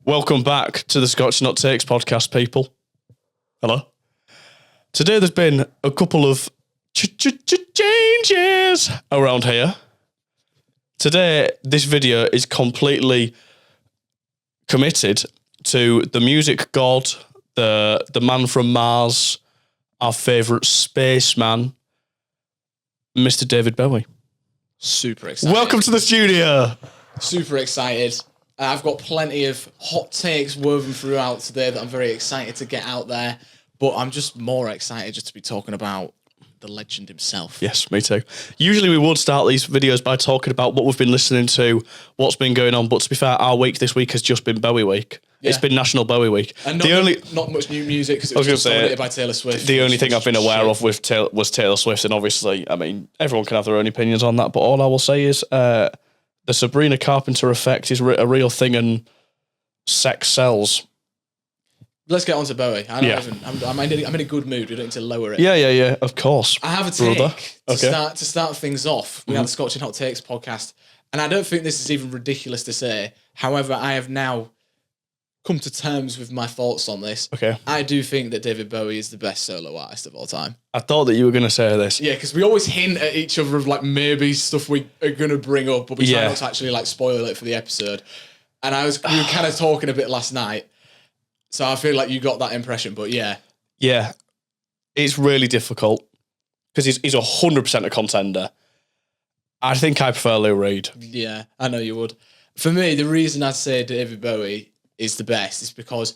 Welcome back to the Scotch Nut Takes podcast, people. Hello. Today there's been a couple of changes around here. Today, this video is completely committed to the music god, the man from Mars, our favourite spaceman, Mr. David Bowie. Super excited. Welcome to the studio. Super excited. I've got plenty of hot takes woven throughout today that I'm very excited to get out there. But I'm just more excited just to be talking about the legend himself. Yes, me too. Usually we would start these videos by talking about what we've been listening to, what's been going on. But to be fair, our week this week has just been Bowie week. Yeah. It's been National Bowie Week. And not much new music because it was just dominated by Taylor Swift. The only thing I've been aware of was Taylor Swift. And obviously, I mean, everyone can have their own opinions on that. But all I will say is the Sabrina Carpenter effect is a real thing and sex sells. Let's get on to Bowie. I'm in a good mood. We don't need to lower it. Yeah, of course. I have a take to start things off. We had the Scotch and Hot Takes podcast, and I don't think this is even ridiculous to say. However, I have now come to terms with my thoughts on this. Okay. I do think that David Bowie is the best solo artist of all time. I thought that you were going to say this. Yeah, because we always hint at each other of like maybe stuff we are going to bring up, but we try not to actually like spoil it for the episode. And we were kind of talking a bit last night. So I feel like you got that impression, but yeah. Yeah, it's really difficult because he's 100% a contender. I think I prefer Lou Reed. Yeah, I know you would. For me, the reason I'd say David Bowie is the best is because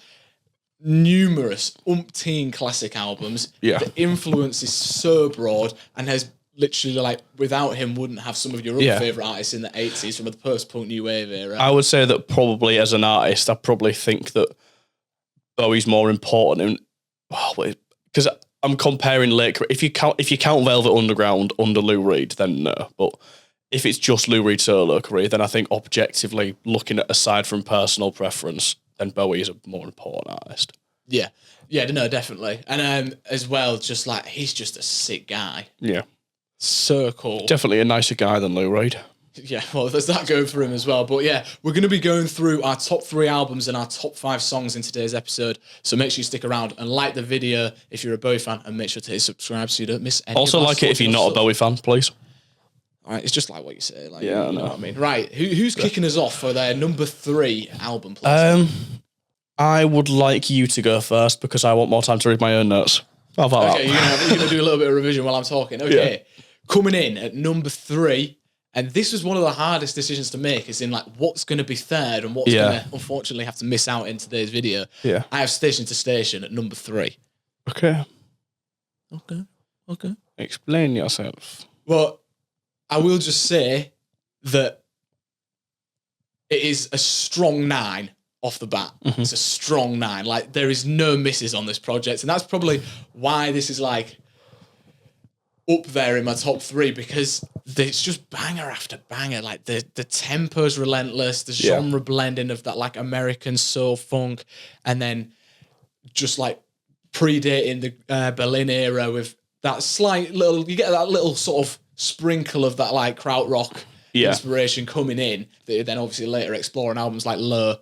numerous umpteen classic albums, the influence is so broad and has literally like without him wouldn't have some of your other favourite artists in the 80s from the post-punk new wave era. I would say that probably as an artist, I probably think that Bowie's more important because I'm comparing late. If you count Velvet Underground under Lou Reed, then no. But if it's just Lou Reed's solo career, then I think objectively looking at aside from personal preference, then Bowie is a more important artist. Yeah, no, definitely, and as well, just like he's just a sick guy. Yeah, so cool. Definitely a nicer guy than Lou Reed. Yeah, well, there's that going for him as well. But yeah, we're going to be going through our top 3 albums and our top 5 songs in today's episode. So make sure you stick around and like the video if you're a Bowie fan, and make sure to hit subscribe so you don't miss any. Also, like it if you're not a Bowie fan, please. All right, it's just like what you say. Like, yeah, you know what I mean. Right, who's kicking us off for their number 3 album, please? I would like you to go first because I want more time to read my own notes. How about that? You're going to do a little bit of revision while I'm talking. Okay, coming in at number 3. And this was one of the hardest decisions to make, is in like what's going to be third and what's going to unfortunately have to miss out in today's video. Yeah, I have Station to Station at number 3. Okay. Explain yourself. Well, I will just say that it is a strong 9 off the bat. Mm-hmm. It's a strong 9. Like there is no misses on this project, and that's probably why this is like up there in my top 3, because it's just banger after banger. Like the tempo's relentless, the genre blending of that like American soul funk, and then just like predating the Berlin era with that slight little, you get that little sort of sprinkle of that like krautrock inspiration coming in that you then obviously later explore in albums like Low.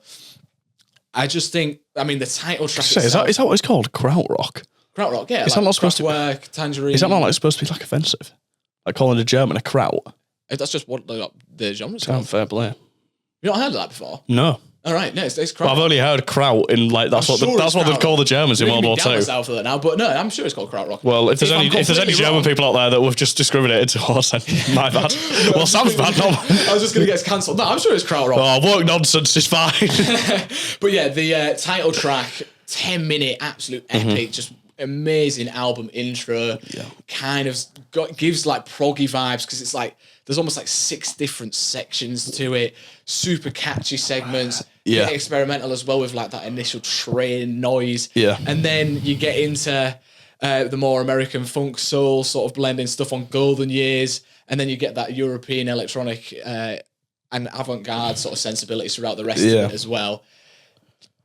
I just think, I mean, the title track is that what it's called? Krautrock? Krautrock, yeah. Is that not supposed to be Tangerine? Is that not like supposed to be like offensive? Like calling a German a kraut? That's just what the genre's called. Fair play. You not heard of that before? No. All right, no, it's kraut. Well, I've only heard kraut in like that's what they'd call the Germans in World War II. Myself for that now, but no, I'm sure it's called krautrock. Well, if there's any German people out there that we've just discriminated towards, then my bad. Well, Sam's bad. No. I was just going to get cancelled. No, I'm sure it's krautrock. Oh, work nonsense is fine. But yeah, the title track, 10-minute absolute epic, just amazing album intro. Yeah. Kind of gives like proggy vibes because it's like there's almost like 6 different sections to it. Super catchy segments. Yeah. Experimental as well with like that initial train noise. Yeah. And then you get into the more American funk soul sort of blending stuff on Golden Years. And then you get that European electronic and avant-garde sort of sensibilities throughout the rest of it as well.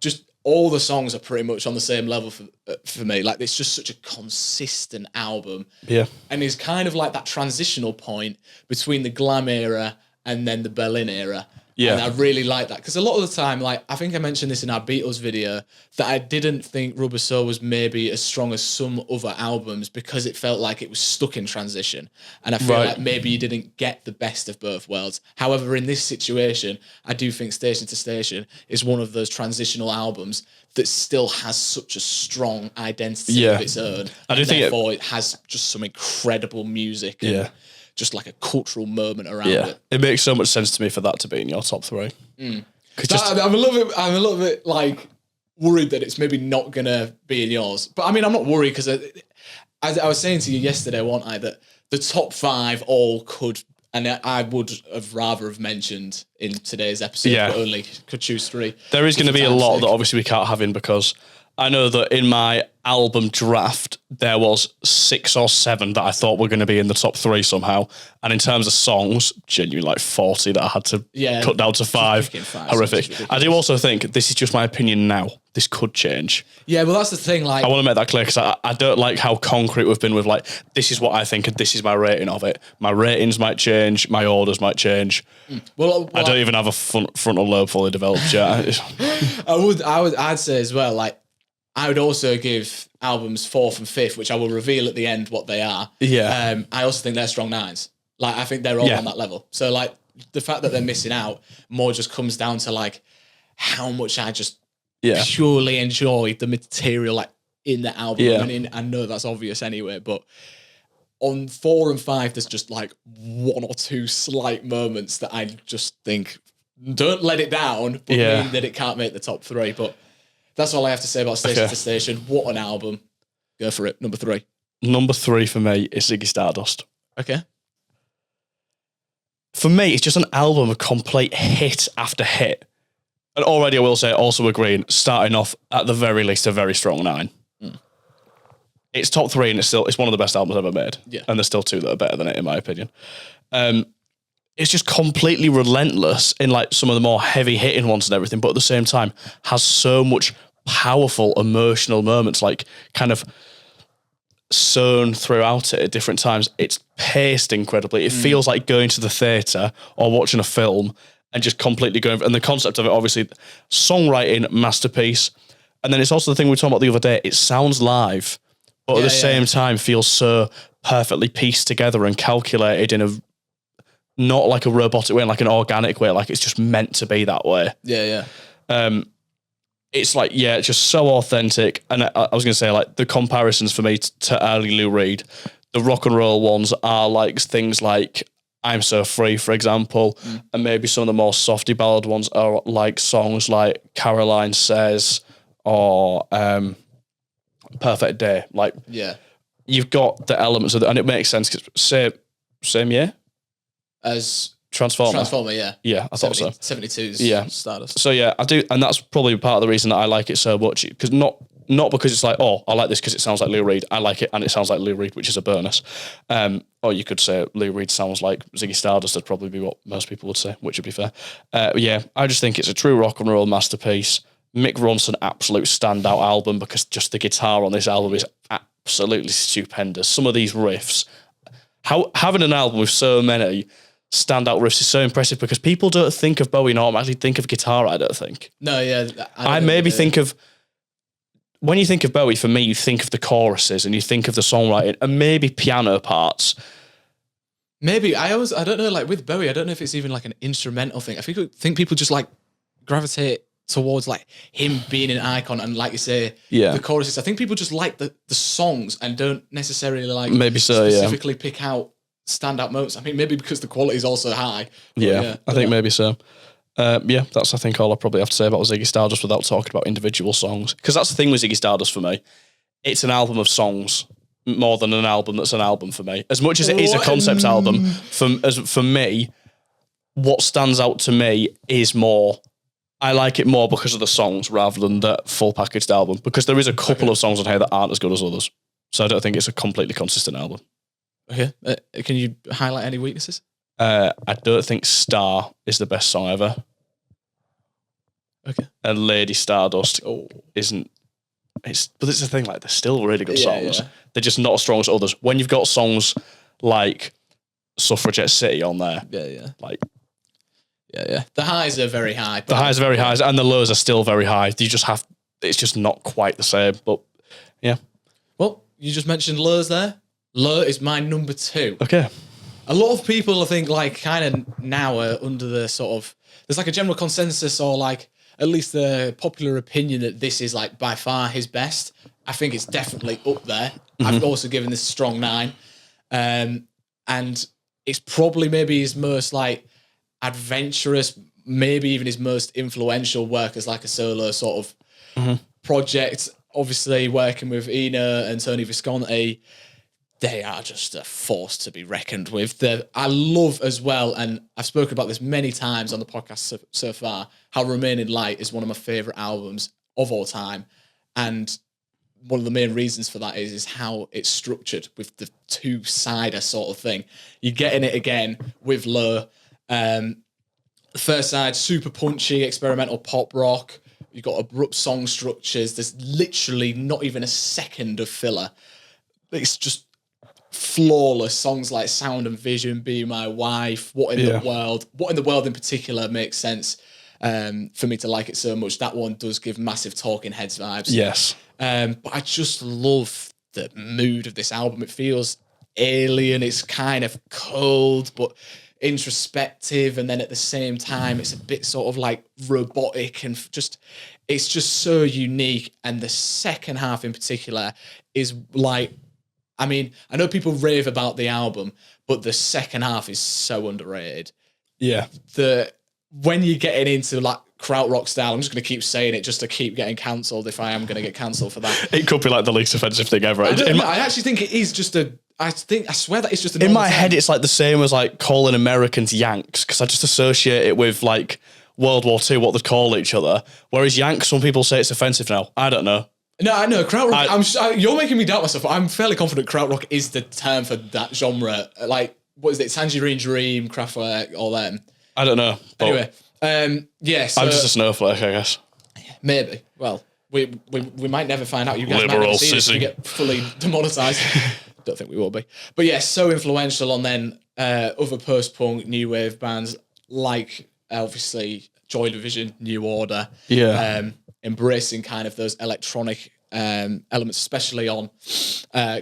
Just all the songs are pretty much on the same level for me. Like, it's just such a consistent album. Yeah. And it's kind of like that transitional point between the glam era and then the Berlin era. Yeah. And I really like that. Because a lot of the time, like, I think I mentioned this in our Beatles video, that I didn't think Rubber Soul was maybe as strong as some other albums because it felt like it was stuck in transition. And I feel like maybe you didn't get the best of both worlds. However, in this situation, I do think Station to Station is one of those transitional albums that still has such a strong identity of its own. I do think therefore it has just some incredible music and just like a cultural moment around it. It makes so much sense to me for that to be in your top 3. I'm a little bit like worried that it's maybe not gonna be in yours. But I mean, I'm not worried because as I was saying to you yesterday, wasn't I, that the top 5 all could, and I would have rather have mentioned in today's episode, but only could choose 3. There is going to be a lot that obviously we can't have in, because I know that in my album draft, there was 6 or 7 that I thought were going to be in the top 3 somehow. And in terms of songs, genuinely like 40 that I had to cut down to 5. Horrific. I do also think, this is just my opinion now, this could change. Yeah, well, that's the thing. Like, I want to make that clear, because I don't like how concrete we've been with, like, this is what I think and this is my rating of it. My ratings might change, my orders might change. Well, I don't even have a frontal lobe fully developed yet. I'd say as well, like, I would also give albums 4th and 5th, which I will reveal at the end what they are. Yeah. I also think they're strong 9s. Like, I think they're all on that level. So, like, the fact that they're missing out more just comes down to, like, how much I just purely enjoy the material, like, in the album. Yeah. I mean, I know that's obvious anyway, but on 4 and 5, there's just, like, 1 or 2 slight moments that I just think don't let it down, but mean that it can't make the top 3. But that's all I have to say about Station to Station. What an album. Go for it. Number 3. Number 3 for me is Ziggy Stardust. Okay. For me, it's just an album of complete hit after hit. And already I will say, also agreeing, starting off at the very least a very strong 9. It's top 3 and it's one of the best albums I've ever made. Yeah. And there's still 2 that are better than it, in my opinion. It's just completely relentless in like some of the more heavy hitting ones and everything, but at the same time has so much powerful emotional moments, like kind of sewn throughout it at different times. It's paced incredibly. It feels like going to the theatre or watching a film and just completely going. And the concept of it, obviously, songwriting masterpiece. And then it's also the thing we were talking about the other day. It sounds live, but at the same time feels so perfectly pieced together and calculated in a not like a robotic way, like an organic way, like it's just meant to be that way. Yeah. It's like, it's just so authentic. And I was going to say, like, the comparisons for me to early Lou Reed, the rock and roll ones are like things like I'm So Free, for example, and maybe some of the more softy ballad ones are like songs like Caroline Says or Perfect Day. Like, you've got the elements of it, and it makes sense because same year as Transformer, yeah. Yeah, I thought so. 72's Stardust. So yeah, I do, and that's probably part of the reason that I like it so much, because not because it's like, oh, I like this because it sounds like Lou Reed. I like it and it sounds like Lou Reed, which is a bonus. Or you could say Lou Reed sounds like Ziggy Stardust. That'd probably be what most people would say, which would be fair. I just think it's a true rock and roll masterpiece. Mick Ronson, absolute standout album, because just the guitar on this album is absolutely stupendous. Some of these riffs, having an album with so many standout riffs is so impressive, because people don't think of Bowie and automatically think of guitar, I don't think. No, yeah. I maybe think of, when you think of Bowie, for me, you think of the choruses and you think of the songwriting and maybe piano parts. Maybe. I don't know, like with Bowie, I don't know if it's even like an instrumental thing. I think people just like gravitate towards like him being an icon, and like you say, the choruses. I think people just like the songs and don't necessarily like maybe so, specifically pick out standout moments. I mean, maybe because the quality is also high. I think maybe so. That's, I think, all I probably have to say about Ziggy Stardust without talking about individual songs. Because that's the thing with Ziggy Stardust for me. It's an album of songs more than an album that's an album for me. As much as it is a concept album, for me, what stands out to me is more, I like it more because of the songs rather than the full packaged album. Because there is a couple of songs on here that aren't as good as others. So I don't think it's a completely consistent album. Okay. Can you highlight any weaknesses? I don't think Star is the best song ever. Okay. And Lady Stardust isn't. But it's the thing, like, they're still really good songs. Yeah. They're just not as strong as others. When you've got songs like Suffragette City on there, like, Yeah. The highs are very high. The highs are very high, and the lows are still very high. It's just not quite the same. But yeah. Well, you just mentioned lows there. Low is my number 2. Okay. A lot of people, I think, like kind of now are under the sort of, there's like a general consensus or like at least the popular opinion that this is like by far his best. I think it's definitely up there. I've also given this a strong 9. And it's probably maybe his most like adventurous, maybe even his most influential work as like a solo sort of project. Obviously working with Ina and Tony Visconti, they are just a force to be reckoned with. I love as well, and I've spoken about this many times on the podcast so far, how Remaining Light is one of my favourite albums of all time. And one of the main reasons for that is how it's structured with the 2-sider sort of thing. You're getting it again with Low. The first side, super punchy, experimental pop rock. You've got abrupt song structures. There's literally not even a second of filler. It's just flawless. Songs like Sound and Vision, Be My Wife, What in the World. What in the World in particular makes sense for me to like it so much. That one does give massive Talking Heads vibes. Yes. But I just love the mood of this album. It feels alien. It's kind of cold, but introspective. And then at the same time, it's a bit sort of like robotic and it's just so unique. And the second half in particular is like, I mean, I know people rave about the album, but the second half is so underrated. Yeah. When you're getting into like krautrock style, I'm just going to keep saying it just to keep getting cancelled if I am going to get cancelled for that. It could be like the least offensive thing ever. I actually think it is just I swear that it's just a in my head, it's like the same as like calling Americans Yanks, because I just associate it with like World War II, what they'd call each other. Whereas Yanks, some people say it's offensive now. I don't know. No, I know krautrock. You're making me doubt myself, but I'm fairly confident krautrock is the term for that genre. Like, what is it? Tangerine Dream, Kraftwerk, all them. I don't know. Anyway, so I'm just a snowflake, I guess. Maybe. Well, we might never find out. You guys Liberal might never see this sissy. and get fully demonetised. Don't think we will be. But yeah, so influential on then other post-punk, new wave bands like, obviously, Joy Division, New Order. Yeah. Embracing kind of those electronic elements, especially on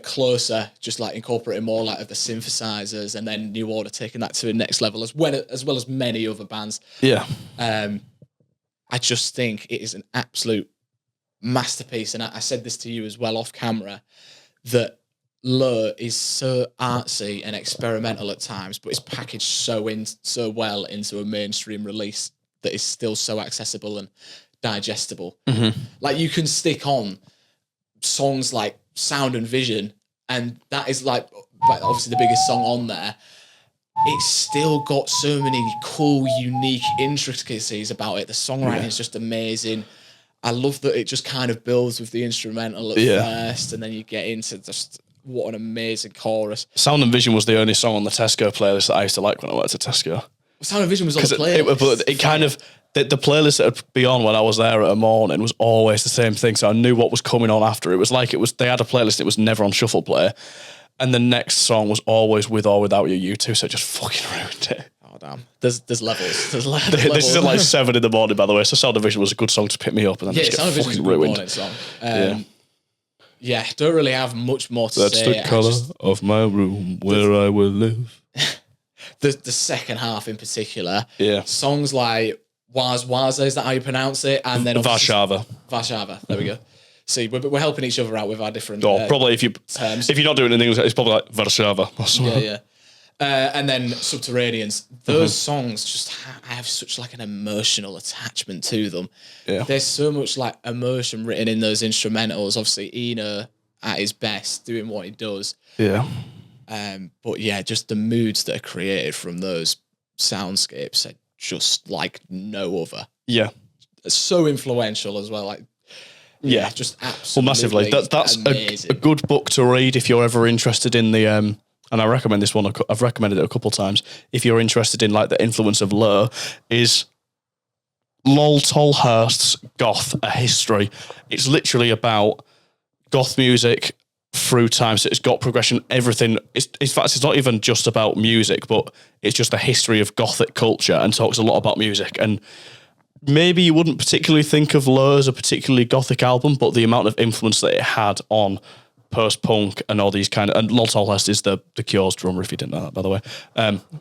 Closer, just like incorporating more like of the synthesizers, and then New Order taking that to the next level as well as many other bands. Yeah. I just think it is an absolute masterpiece. And I said this to you as well off camera, that Low is so artsy and experimental at times, but it's packaged so well into a mainstream release that is still so accessible and digestible. Mm-hmm. Like, you can stick on songs like Sound and Vision, and that is like obviously the biggest song on there. It's still got so many cool, unique intricacies about it. The songwriting is just amazing. I love that it just kind of builds with the instrumental at first, and then you get into just what an amazing chorus. Sound and Vision was the only song on the Tesco playlist that I used to like when I worked at Tesco. Sound and Vision was on the playlist. It kind of, the playlist that would be on when I was there at a morning was always the same thing, so I knew what was coming on after. It was like they had a playlist, it was never on shuffle play, and the next song was always With or Without You U2, so it just fucking ruined it. Oh damn! There's levels. There's levels. This is at like 7 in the morning, by the way. So Sound of Vision was a good song to pick me up, and then just Sound of get Vision fucking was a good morning song. Yeah, don't really have much more to That's say. the colour of my room where I will live. The second half in particular. Yeah. Songs like Waza, is that how you pronounce it? And then Warszawa. There we go. See, we're helping each other out with our different probably terms. If you're not doing anything, it's probably like Warszawa or something. Yeah. And then Subterraneans. Those songs just have such like an emotional attachment to them. Yeah. There's so much like emotion written in those instrumentals. Obviously, Eno at his best doing what he does. Yeah. But yeah, just the moods that are created from those soundscapes are just like no other. Yeah. It's so influential as well. Like, just absolutely. Well, massively. That's a good book to read if you're ever interested in the. And I recommend this one. I've recommended it a couple of times. If you're interested in like the influence of Low, is Lol Tolhurst's Goth: A History. It's literally about goth music through time. So it's got progression, everything. In fact, it's not even just about music, but it's just a history of Gothic culture and talks a lot about music. And maybe you wouldn't particularly think of Lure as a particularly Gothic album, but the amount of influence that it had on post-punk and all these kind of, and Lord Tolhurst is the Cure's drummer, if you didn't know that, by the way.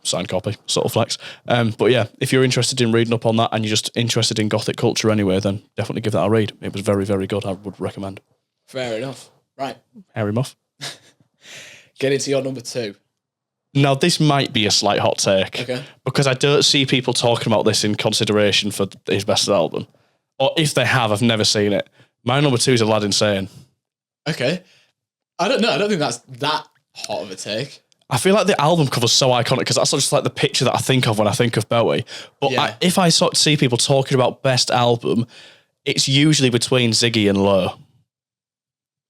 Signed copy, sort of flex. But yeah, if you're interested in reading up on that and you're just interested in Gothic culture anyway, then definitely give that a read. It was very, very good. I would recommend. Fair enough. Right. Harry Muff. Get into your number 2. Now, this might be a slight hot take. Okay. Because I don't see people talking about this in consideration for his best album. Or if they have, I've never seen it. My number 2 is Aladdin Sane. Okay. I don't know. I don't think that's that hot of a take. I feel like the album cover's so iconic because that's just like the picture that I think of when I think of Bowie. But Yeah. if I sort of see people talking about best album, it's usually between Ziggy and Lure.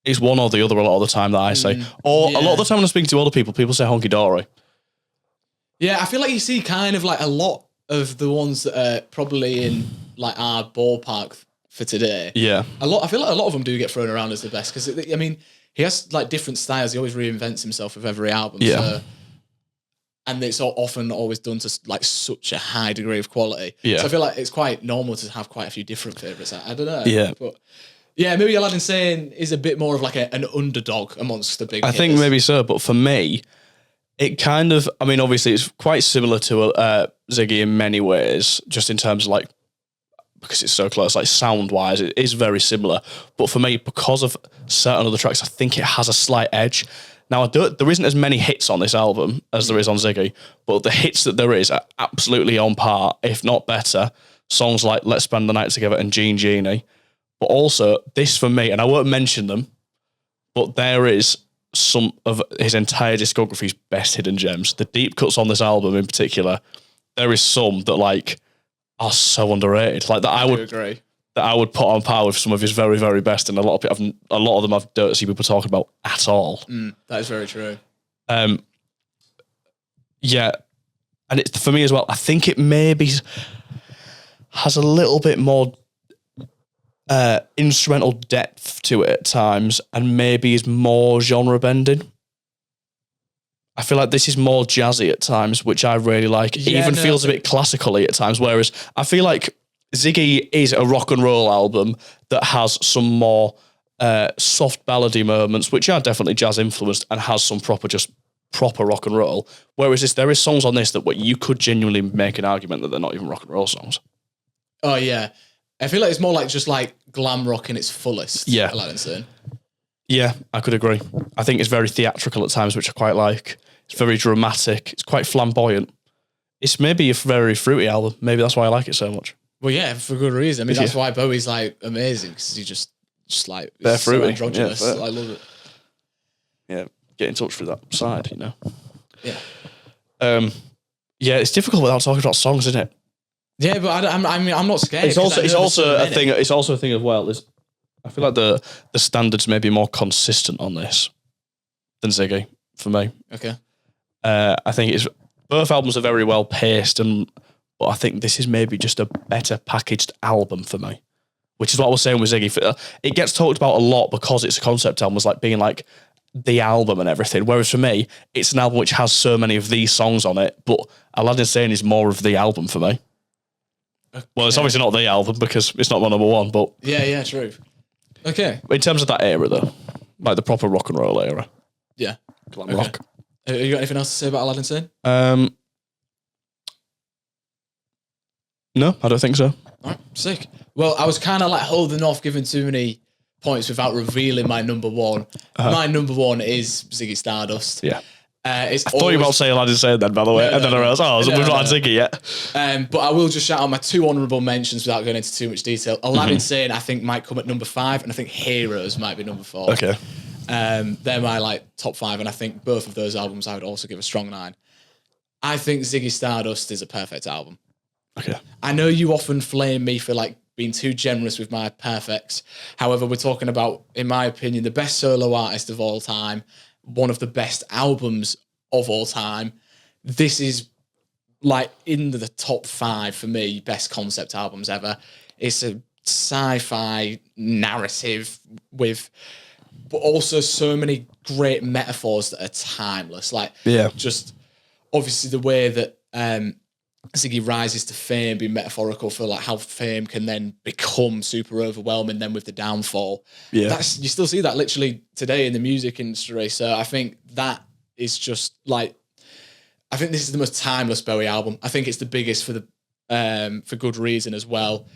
It's one or the other a lot of the time that I say. Or a lot of the time when I'm speaking to other people say Honky Dory. Yeah, I feel like you see kind of like a lot of the ones that are probably in like our ballpark for today. Yeah. I feel like a lot of them do get thrown around as the best because, I mean, he has like different styles. He always reinvents himself with every album. Yeah. So, and it's often always done to like such a high degree of quality. Yeah. So I feel like it's quite normal to have quite a few different favourites. I don't know. Yeah. But yeah, maybe Aladdin Sane is a bit more of like an underdog amongst the big I think maybe so, but for me, it kind of, I mean, obviously it's quite similar to Ziggy in many ways, just in terms of like, because it's so close, like sound-wise, it is very similar. But for me, because of certain other tracks, I think it has a slight edge. Now, there isn't as many hits on this album as there is on Ziggy, but the hits that there is are absolutely on par, if not better. Songs like Let's Spend the Night Together and Gene Genie. But also, this for me, and I won't mention them, but there is some of his entire discography's best hidden gems. The deep cuts on this album in particular, there is some that like are so underrated. Like that I would agree. That I would put on par with some of his very, very best, and a lot of them I don't see people talking about at all. That is very true. Yeah, and it's for me as well. I think it maybe has a little bit more instrumental depth to it at times, and maybe is more genre bending. I feel like this is more jazzy at times, which I really like. It even feels a bit classically at times, whereas I feel like Ziggy is a rock and roll album that has some more soft ballady moments, which are definitely jazz influenced and has some proper rock and roll. Whereas there is songs on this that you could genuinely make an argument that they're not even rock and roll songs. Oh yeah. I feel like it's more like just like glam rock in its fullest. Yeah. Aladdin Sane. Yeah, I could agree. I think it's very theatrical at times, which I quite like. It's very dramatic. It's quite flamboyant. It's maybe a very fruity album. Maybe that's why I like it so much. Well, yeah, for good reason. I mean, that's why Bowie's like amazing because he just like they're so fruity. androgynous. Yeah, I love it. Yeah, get in touch with that side, you know. Yeah. Yeah, it's difficult without talking about songs, isn't it? Yeah, but I'm not scared. It's also a thing. It's also a thing as well. I feel like the standards may be more consistent on this than Ziggy for me. Okay. I think both albums are very well paced, but I think this is maybe just a better packaged album for me, which is what I was saying with Ziggy. It gets talked about a lot because it's a concept album, as like being like the album and everything. Whereas for me, it's an album which has so many of these songs on it, but Aladdin Sane is more of the album for me. Okay. Well, it's obviously not the album because it's not my number one, but yeah, true. Okay. In terms of that era, though, like the proper rock and roll era, yeah, glam rock. You got anything else to say about Aladdin Sane? No, I don't think so. All right, sick. Well, I was kind of like holding off giving too many points without revealing my number one. My number one is Ziggy Stardust. Yeah. I thought you were about to say Aladdin Sane then, by the way. And then I realised, we've not had Ziggy yet. But I will just shout out my 2 honourable mentions without going into too much detail. Aladdin Sane, I think, might come at number 5, and I think Heroes might be number 4. Okay. They're my like top 5, and I think both of those albums I would also give a strong 9. I think Ziggy Stardust is a perfect album. Okay. I know you often flame me for like being too generous with my perfects. However, we're talking about, in my opinion, the best solo artist of all time, one of the best albums of all time. This is like in the top 5 for me, best concept albums ever. It's a sci-fi narrative with but also so many great metaphors that are timeless. Like, just obviously the way that Ziggy rises to fame, being metaphorical for like how fame can then become super overwhelming then with the downfall. You still see that literally today in the music industry. So I think that is just like, I think this is the most timeless Bowie album. I think it's the biggest for good reason as well.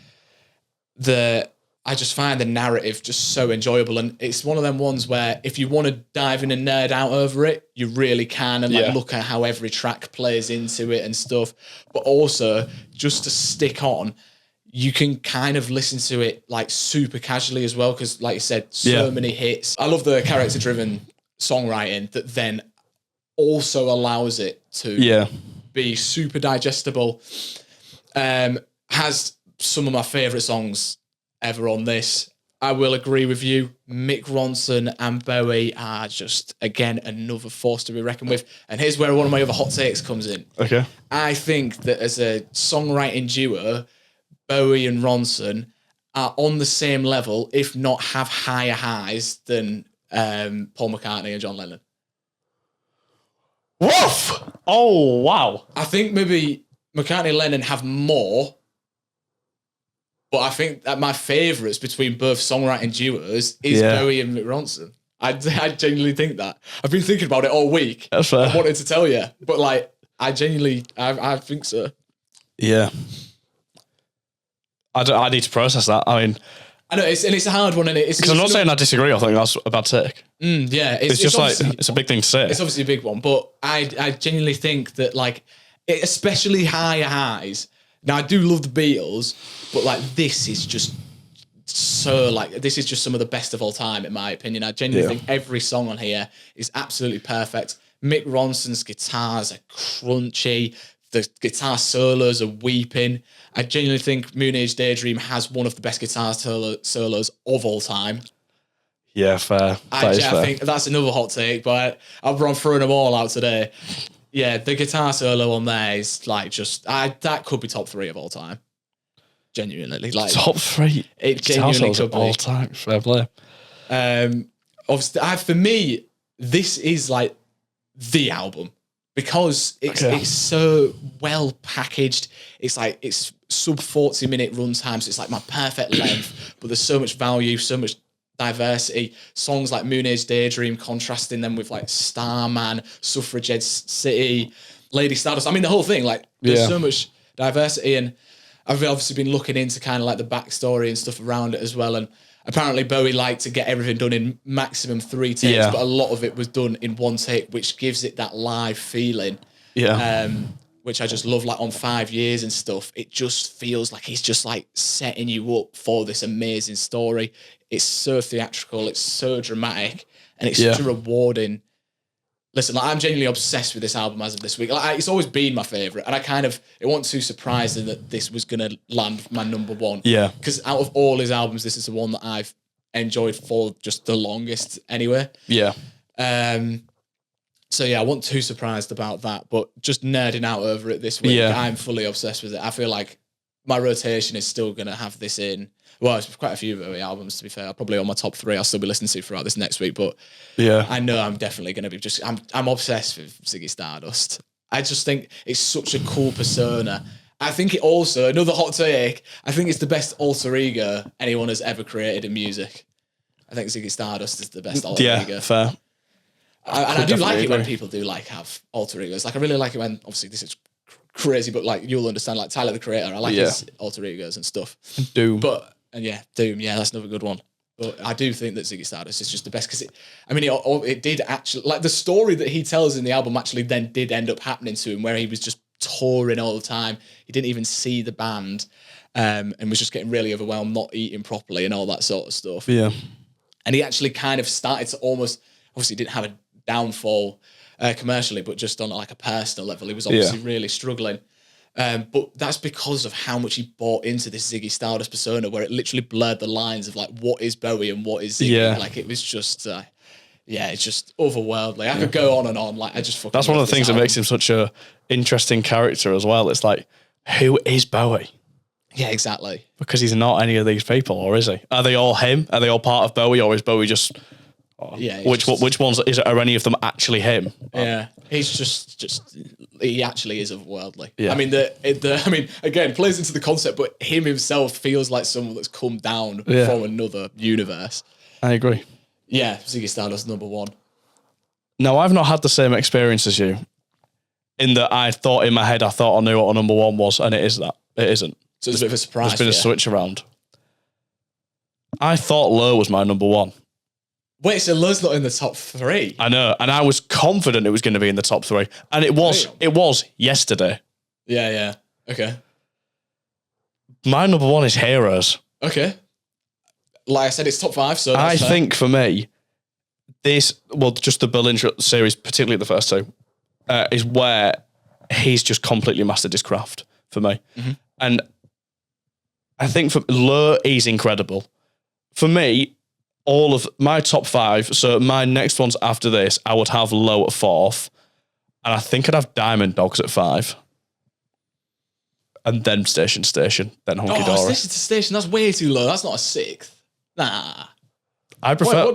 I just find the narrative just so enjoyable, and it's one of them ones where if you want to dive in and nerd out over it, you really can, and like look at how every track plays into it and stuff. But also, just to stick on, you can kind of listen to it like super casually as well, because like you said, so many hits. I love the character-driven songwriting that then also allows it to be super digestible. Has some of my favourite songs ever on this. I will agree with you. Mick Ronson and Bowie are just, again, another force to be reckoned with. And here's where one of my other hot takes comes in. Okay. I think that as a songwriting duo, Bowie and Ronson are on the same level, if not have higher highs than Paul McCartney and John Lennon. Woof! Oh, wow. I think maybe McCartney and Lennon have more, but I think that my favourites between both songwriting duos is Bowie and Mick Ronson. I genuinely think that. I've been thinking about it all week. That's fair. I wanted to tell you, but like, I genuinely, I think so. Yeah. I need to process that. I mean, I know, it's a hard one, and because I'm not saying I disagree. I think that's a bad take. It's just like it's a big thing to say. It's obviously a big one, but I genuinely think that like, especially higher highs. Now I do love the Beatles, but like this is just so like this is just some of the best of all time in my opinion. I genuinely think every song on here is absolutely perfect. Mick Ronson's guitars are crunchy. The guitar solos are weeping. I genuinely think Moon Age Daydream has one of the best guitar solos of all time. Yeah, fair. I think that's another hot take, but I've run through them all out today. Yeah, the guitar solo on there is like just that could be top 3 of all time. Genuinely, like top 3. It genuinely could be all time. Fair play. Obviously, for me, this is like the album because it's so well packaged. It's like it's sub 40-minute run time, so it's like my perfect length. But there's so much value, so much diversity. Songs like Moon Age Daydream, contrasting them with like Starman, Suffragette City, Lady Stardust. I mean, the whole thing, like there's so much diversity, and I've obviously been looking into kind of like the backstory and stuff around it as well. And apparently Bowie liked to get everything done in maximum 3 takes, but a lot of it was done in 1 take, which gives it that live feeling. Which I just love, like on 5 Years and stuff. It just feels like he's just like setting you up for this amazing story. It's so theatrical, it's so dramatic, and it's such a rewarding. Listen, like, I'm genuinely obsessed with this album as of this week. Like, it's always been my favourite, and it wasn't too surprising that this was going to land my number 1. Yeah. Because out of all his albums, this is the one that I've enjoyed for just the longest anyway. Yeah. So yeah, I wasn't too surprised about that, but just nerding out over it this week, I'm fully obsessed with it. I feel like my rotation is still going to have this in. Well, it's quite a few Bowie albums, to be fair. Probably on my top 3 I'll still be listening to throughout this next week, but I know I'm definitely going to be I'm obsessed with Ziggy Stardust. I just think it's such a cool persona. I think it also, another hot take, I think it's the best alter ego anyone has ever created in music. I think Ziggy Stardust is the best alter ego. Yeah, fair. And I do like it when people do like have alter egos. Like I really like it when, obviously this is crazy, but like you'll understand, like Tyler the Creator, I like his alter egos and stuff. Doom. Doom, that's another good one. But I do think that Ziggy Stardust is just the best because it did actually, like the story that he tells in the album actually then did end up happening to him, where he was just touring all the time. He didn't even see the band and was just getting really overwhelmed, not eating properly and all that sort of stuff. Yeah. And he actually kind of started to almost, obviously didn't have a downfall commercially, but just on like a personal level, he was obviously really struggling. But that's because of how much he bought into this Ziggy Stardust persona, where it literally blurred the lines of like what is Bowie and what is Ziggy. Yeah. Like it was just, it's just otherworldly. I could go on and on. Like I just fucking. That's one of the things that makes him such a interesting character as well. It's like, who is Bowie? Yeah, exactly. Because he's not any of these people, or is he? Are they all him? Are they all part of Bowie, or is Bowie just Yeah. Which ones are any of them actually him? Yeah, he's just he actually is otherworldly. Yeah. I mean, again, plays into the concept, but him himself feels like someone that's come down from another universe. I agree. Yeah, Ziggy Stardust #1. No, I've not had the same experience as you. In that I thought in my head, I thought I knew what a #1 was, and it isn't. So it's a bit of a surprise. There's been a switch around. I thought Lure was my #1. Wait, so Lure's not in the top 3? I know, and I was confident it was going to be in the top 3, and it was. It was yesterday. Yeah. Okay. My #1 is Heroes. Okay. Like I said, it's top 5, so I think for me, just the Berlin series, particularly the first 2, is where he's just completely mastered his craft for me. Mm-hmm. And I think for Lure, he's incredible. For me, all of my top 5, so my next ones after this, I would have Low at 4th, and I think I'd have Diamond Dogs at 5. And then Station, then Hunky Dory. Station to Station, that's way too low. That's not a 6th. Nah. I prefer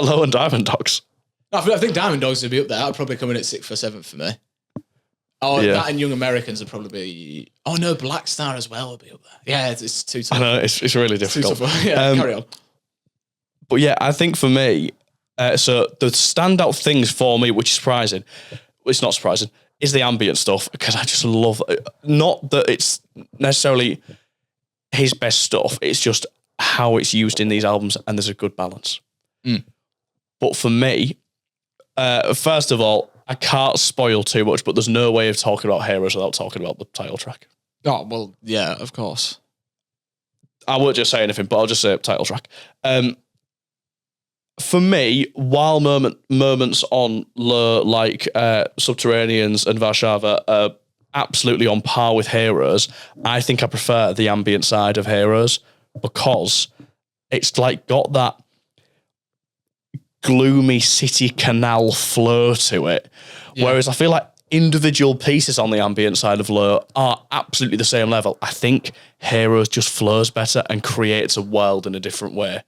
Low and Diamond Dogs. No, I think Diamond Dogs would be up there. I'd probably come in at 6th or 7th for me. Oh, yeah. That and Young Americans would probably be... Oh, no, Black Star as well would be up there. Yeah, it's too tough. I know, it's really difficult. Yeah, carry on. But yeah, I think for me, so the standout things for me, which is surprising, it's not surprising, is the ambient stuff, because I just love it. Not that it's necessarily his best stuff, it's just how it's used in these albums, and there's a good balance. But for me, first of all, I can't spoil too much, but there's no way of talking about Heroes without talking about the title track. Oh, well, yeah, of course. I won't just say anything, but I'll just say title track. For me, while moments on Lure, like Subterraneans and Warszava, are absolutely on par with Heroes, I think I prefer the ambient side of Heroes, because it's like got that gloomy city canal flow to it. Yeah. Whereas I feel like individual pieces on the ambient side of Lure are absolutely the same level. I think Heroes just flows better and creates a world in a different way.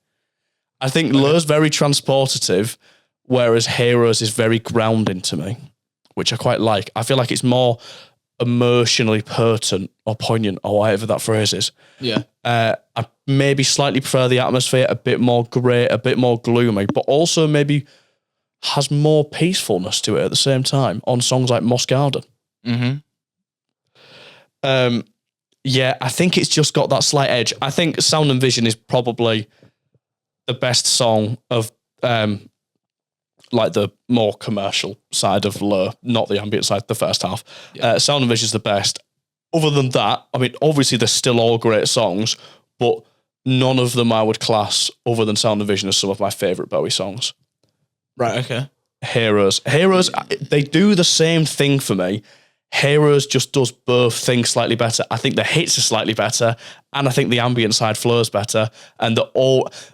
I think Lure's very transportative, whereas Heroes is very grounding to me, which I quite like. I feel like it's more emotionally pertinent or poignant, or whatever that phrase is. Yeah. I maybe slightly prefer the atmosphere, a bit more grey, a bit more gloomy, but also maybe has more peacefulness to it at the same time on songs like Moss Garden. Yeah, I think it's just got that slight edge. I think Sound and Vision is probably the best song of like the more commercial side of Lure, not the ambient side, the first half. Yeah. Sound and Vision is the best. Other than that, I mean, obviously they're still all great songs, but none of them I would class, other than Sound and Vision, as some of my favourite Bowie songs. Right, okay. Heroes, they do the same thing for me. Heroes just does both things slightly better. I think the hits are slightly better, and I think the ambient side flows better. And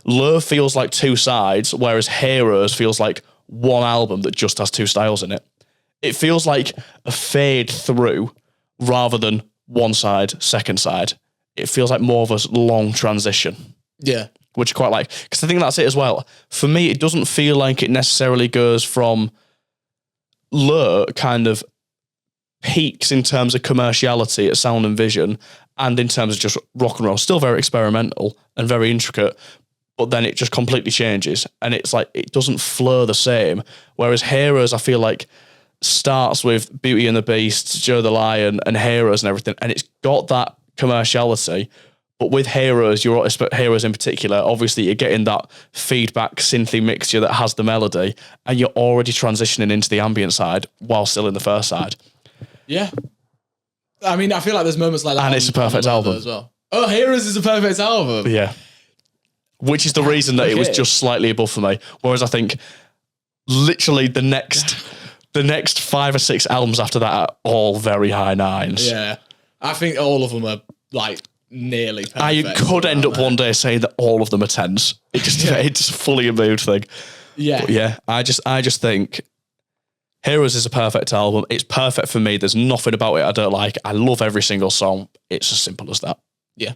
Lure feels like two sides, whereas Heroes feels like one album that just has two styles in it. It feels like a fade through rather than one side, second side. It feels like more of a long transition. Yeah. Which I quite like. Because I think that's it as well. For me, it doesn't feel like it necessarily goes from Lure kind of peaks in terms of commerciality at Sound and Vision, and in terms of just rock and roll, still very experimental and very intricate, but then it just completely changes, and it's like it doesn't flow the same. Whereas Heroes, I feel like, starts with Beauty and the Beast, Joe the Lion, and Heroes and everything, and it's got that commerciality. But with Heroes, Heroes in particular, obviously you're getting that feedback synthy mixture that has the melody, and you're already transitioning into the ambient side while still in the first side. Yeah. I mean, I feel like there's moments like that. And it's a perfect album as well. Oh, Heroes is a perfect album. Yeah. Which is the reason that it was just slightly above for me. Whereas I think literally the next 5 or 6 albums after that are all very high 9s. Yeah. I think all of them are like nearly perfect. I could end up one day saying that all of them are 10s. It's just fully a mood thing. Yeah. But yeah, I just think Heroes is a perfect album. It's perfect for me. There's nothing about it I don't like. I love every single song. It's as simple as that. Yeah.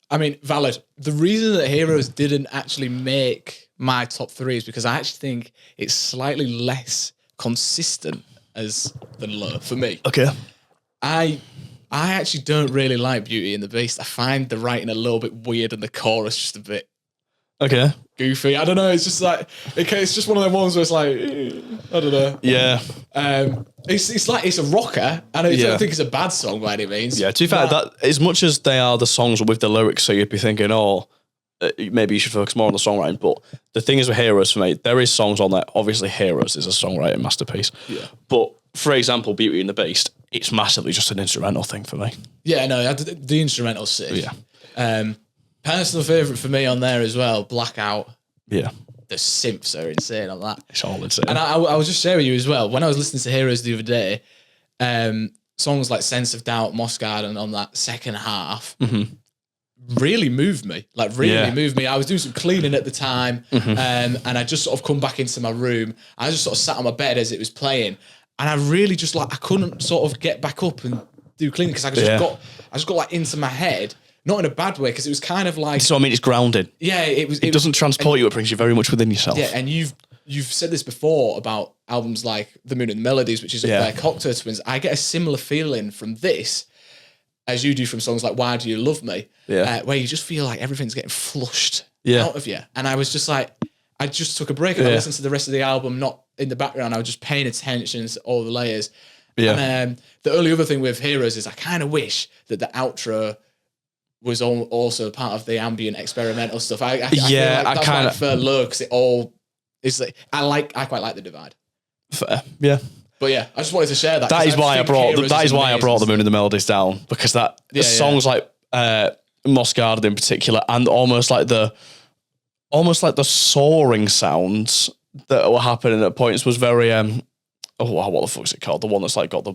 I mean, valid. The reason that Heroes didn't actually make my top 3 is because I actually think it's slightly less consistent than Lure for me. Okay. I actually don't really like Beauty and the Beast. I find the writing a little bit weird and the chorus just a bit goofy. I don't know. It's just like it's just one of them ones where it's like I don't know. Yeah. It's like it's a rocker, and I don't think it's a bad song by any means. Yeah. To be fair, that as much as they are the songs with the lyrics, so you'd be thinking, oh, maybe you should focus more on the songwriting. But the thing is with Heroes for me, there is songs on there. Obviously, Heroes is a songwriting masterpiece. Yeah. But for example, Beauty and the Beast, it's massively just an instrumental thing for me. Yeah. No, the instrumental's sick. Yeah. Personal favourite for me on there as well, Blackout. Yeah. The synths are insane on that. It's all insane. And I was just sharing with you as well, when I was listening to Heroes the other day, songs like Sense of Doubt, Moss Garden on that second half really moved me. Like really moved me. I was doing some cleaning at the time and I just sort of come back into my room. I just sort of sat on my bed as it was playing. And I really just like, I couldn't sort of get back up and do cleaning because I just got like into my head. Not in a bad way, because it was kind of like... So, I mean, it's grounded. Yeah, it doesn't transport you, it brings you very much within yourself. Yeah, and you've said this before about albums like The Moon and the Melodies, which is up there, Cocktail Twins. I get a similar feeling from this as you do from songs like Why Do You Love Me, where you just feel like everything's getting flushed out of you. And I was just like... I just took a break and I listened to the rest of the album, not in the background. I was just paying attention to all the layers. Yeah. And the only other thing with Heroes is I kind of wish that the outro... was also part of the ambient experimental stuff. I feel like that's why I prefer Lure, because it all is like I quite like the divide. Fair. Yeah. But yeah, I just wanted to share that. That is why I brought The Moon and the Melodies down, because the songs like Moss Garden in particular, and almost like the soaring sounds that were happening at points was very what the fuck is it called? The one that's like got the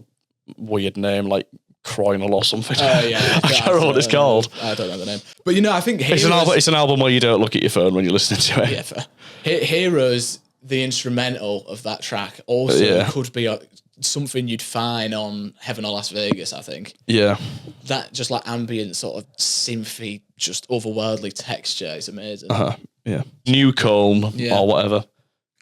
weird name like Croinal or something. I can't remember what it's called. I don't know the name. But I think Heroes... It's an album where you don't look at your phone when you're listening to it. Yeah, fair. Heroes, the instrumental of that track, also could be something you'd find on Heaven or Las Vegas, I think. Yeah. That just like ambient sort of synthy, just otherworldly texture is amazing. Yeah. Newcomb or whatever.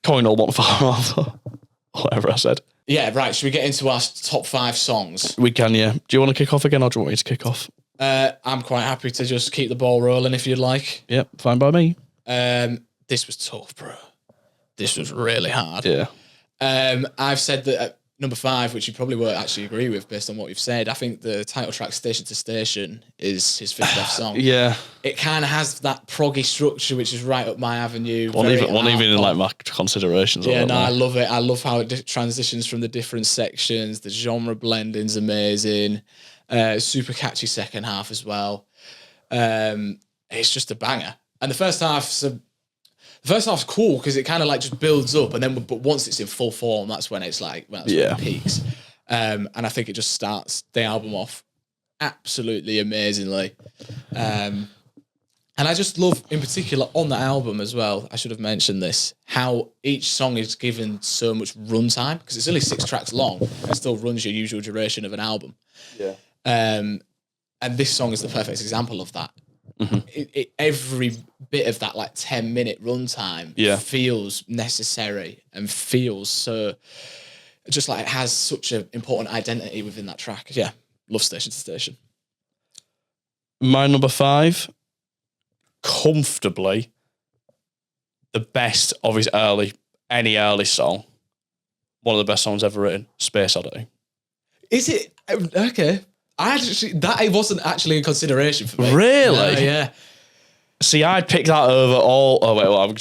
Coinal, whatever I said. Yeah, right. Should we get into our top 5 songs? We can, yeah. Do you want to kick off again, or do you want me to kick off? I'm quite happy to just keep the ball rolling if you'd like. Yep, fine by me. This was tough, bro. This was really hard. Yeah. I've said that number 5, which you probably won't actually agree with based on what you've said, I think the title track Station to Station is his 5th best song. Yeah. It kind of has that proggy structure, which is right up my avenue. One even in like my considerations. Yeah, no, I love it. I love how it transitions from the different sections. The genre blending's amazing. Super catchy second half as well. It's just a banger. And the first half's cool because it kind of like just builds up, and then but once it's in full form, that's when it's like when it peaks. And I think it just starts the album off absolutely amazingly. And I just love, in particular, on the album as well, I should have mentioned this, how each song is given so much runtime, because it's only 6 tracks long, and it still runs your usual duration of an album. Yeah. And this song is the perfect example of that. Mm-hmm. Every bit of that like 10-minute runtime feels necessary and feels so just like it has such an important identity within that track. Yeah, love Station to Station. My number 5, comfortably the best of his any early song. One of the best songs ever written, Space Oddity. Is it? Okay. That wasn't actually a consideration for me. Really? Yeah. See, I'd pick that over all... Oh, wait, well,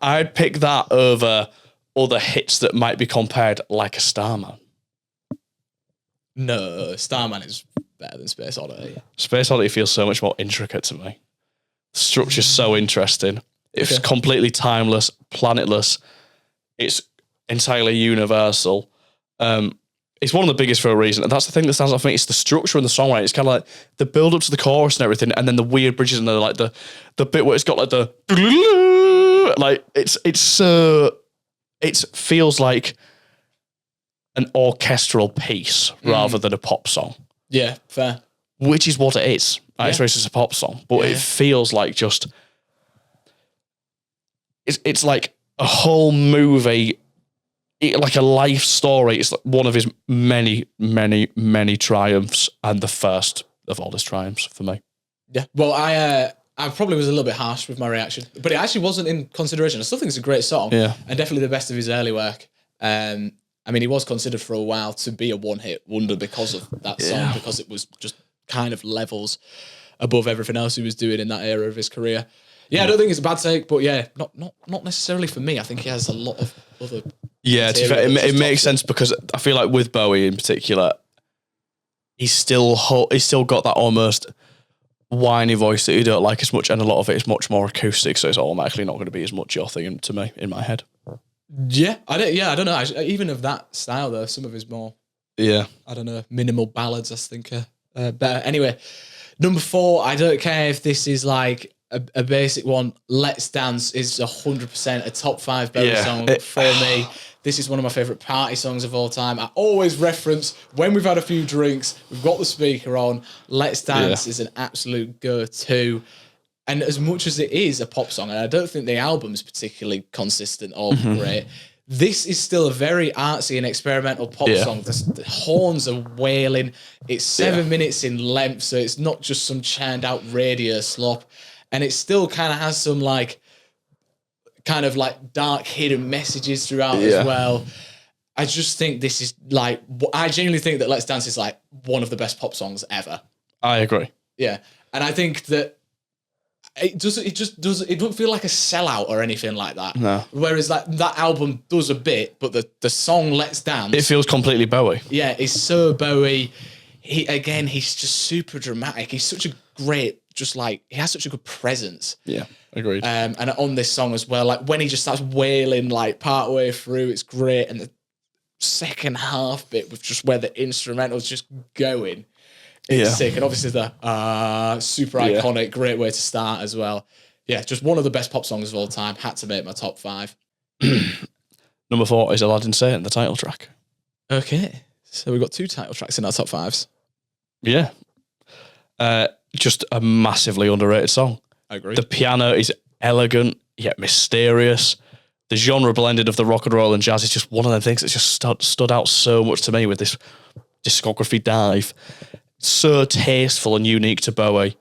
I'd pick that over other hits that might be compared, like a Starman. No, Starman is better than Space Oddity. Space Oddity feels so much more intricate to me. The structure's so interesting. It's completely timeless, planetless. It's entirely universal. It's one of the biggest for a reason, and that's the thing that stands out for me. It's the structure and the songwriting. It's kind of like the build up to the chorus and everything, and then the weird bridges and the bit where it's got like the like it feels like an orchestral piece rather than a pop song. Yeah, fair. which is what it is. It's just a pop song, but it feels like just it's like a whole movie, like a life story. It's like one of his many, many, many triumphs, and the first of all his triumphs for me. Yeah. Well, I probably was a little bit harsh with my reaction, but it actually wasn't in consideration. I still think it's a great song, and definitely the best of his early work. I mean, he was considered for a while to be a one-hit wonder because of that song, because it was just kind of levels above everything else he was doing in that era of his career. Yeah, I don't think it's a bad take, but not necessarily for me. I think he has a lot of other. Yeah, to be fair, it makes sense because I feel like with Bowie in particular, he's still got that almost whiny voice that you don't like as much, and a lot of it is much more acoustic, so it's automatically not going to be as much your thing to me in my head. Yeah, I don't know. Even of that style though, some of his more I don't know, minimal ballads I think are better. Anyway, number 4. I don't care if this is like a basic one. Let's Dance is 100% a top 5 Bowie song for me. This is one of my favourite party songs of all time. I always reference when we've had a few drinks, we've got the speaker on. Let's Dance is an absolute go-to. And as much as it is a pop song, and I don't think the album's particularly consistent or great, this is still a very artsy and experimental pop song. The horns are wailing. It's 7 minutes in length, so it's not just some churned out radio slop. And it still kind of has some dark hidden messages throughout as well. I just think this is I genuinely think that Let's Dance is like one of the best pop songs ever. I agree. Yeah. And I think that it don't feel like a sellout or anything like that. No. Whereas that album does a bit, but the song Let's Dance, it feels completely Bowie. Yeah, it's so Bowie. He's just super dramatic. He's such a great, he has such a good presence. Yeah, agreed. And on this song as well, like when he just starts wailing part way through, it's great. And the second half bit with just where the instrumental's just going. It's sick. And obviously the super iconic, great way to start as well. Yeah, just one of the best pop songs of all time. Had to make my top 5. Number 4 is Aladdin Satan, the title track. Okay. So we've got 2 title tracks in our top 5s. Yeah. Just a massively underrated song. I agree. The piano is elegant, yet mysterious. The genre blended of the rock and roll and jazz is just one of them things that's just stood out so much to me with this discography dive. So tasteful and unique to Bowie.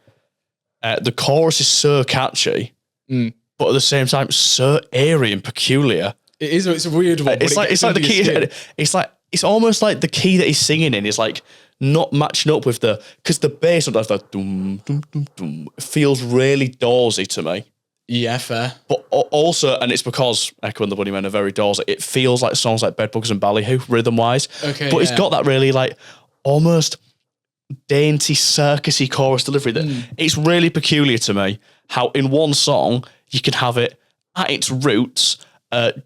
The chorus is so catchy, but at the same time, so airy and peculiar. It is. It's a weird one. It's like the key. It's almost like the key that he's singing in is not matching up with because the bass sometimes dum dum dum dum. It feels really Doorsy to me. Yeah, fair. But also, and it's because Echo and the Bunnymen are very Doorsy. It feels like songs like Bedbugs and Ballyhoo rhythm wise. Okay, but it's got that really almost dainty circusy chorus delivery that it's really peculiar to me how in one song you can have it at its roots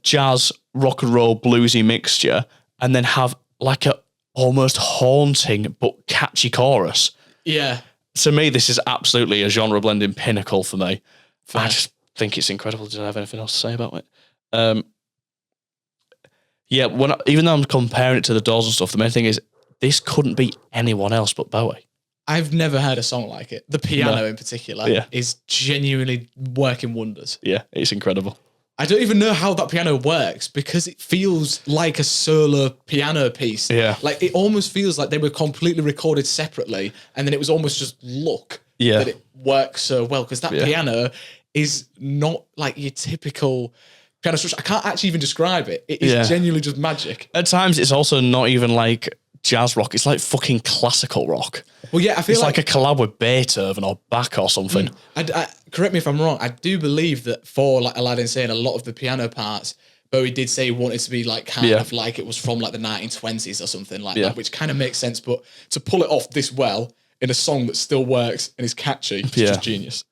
jazz, rock and roll, bluesy mixture, and then have a almost haunting but catchy chorus. Yeah. To me, this is absolutely a genre blending pinnacle for me. Fair. I just think it's incredible. I don't have anything else to say about it. Even though I'm comparing it to the Doors and stuff, the main thing is this couldn't be anyone else but Bowie. I've never heard a song like it. The piano in particular is genuinely working wonders. Yeah, it's incredible. I don't even know how that piano works because it feels like a solo piano piece. Yeah. It almost feels like they were completely recorded separately and then it was almost just luck that it works so well because that piano is not like your typical piano structure. I can't actually even describe it. It is genuinely just magic. At times it's also not even jazz rock. It's like fucking classical rock. Well, yeah, I feel it's like a collab with Beethoven or Bach or something. Correct me if I'm wrong. I do believe that for Aladdin Sane, a lot of the piano parts, Bowie did say he wanted to be kind of like it was from the 1920s or something like that, which kind of makes sense. But to pull it off this well in a song that still works and is catchy, it's just genius.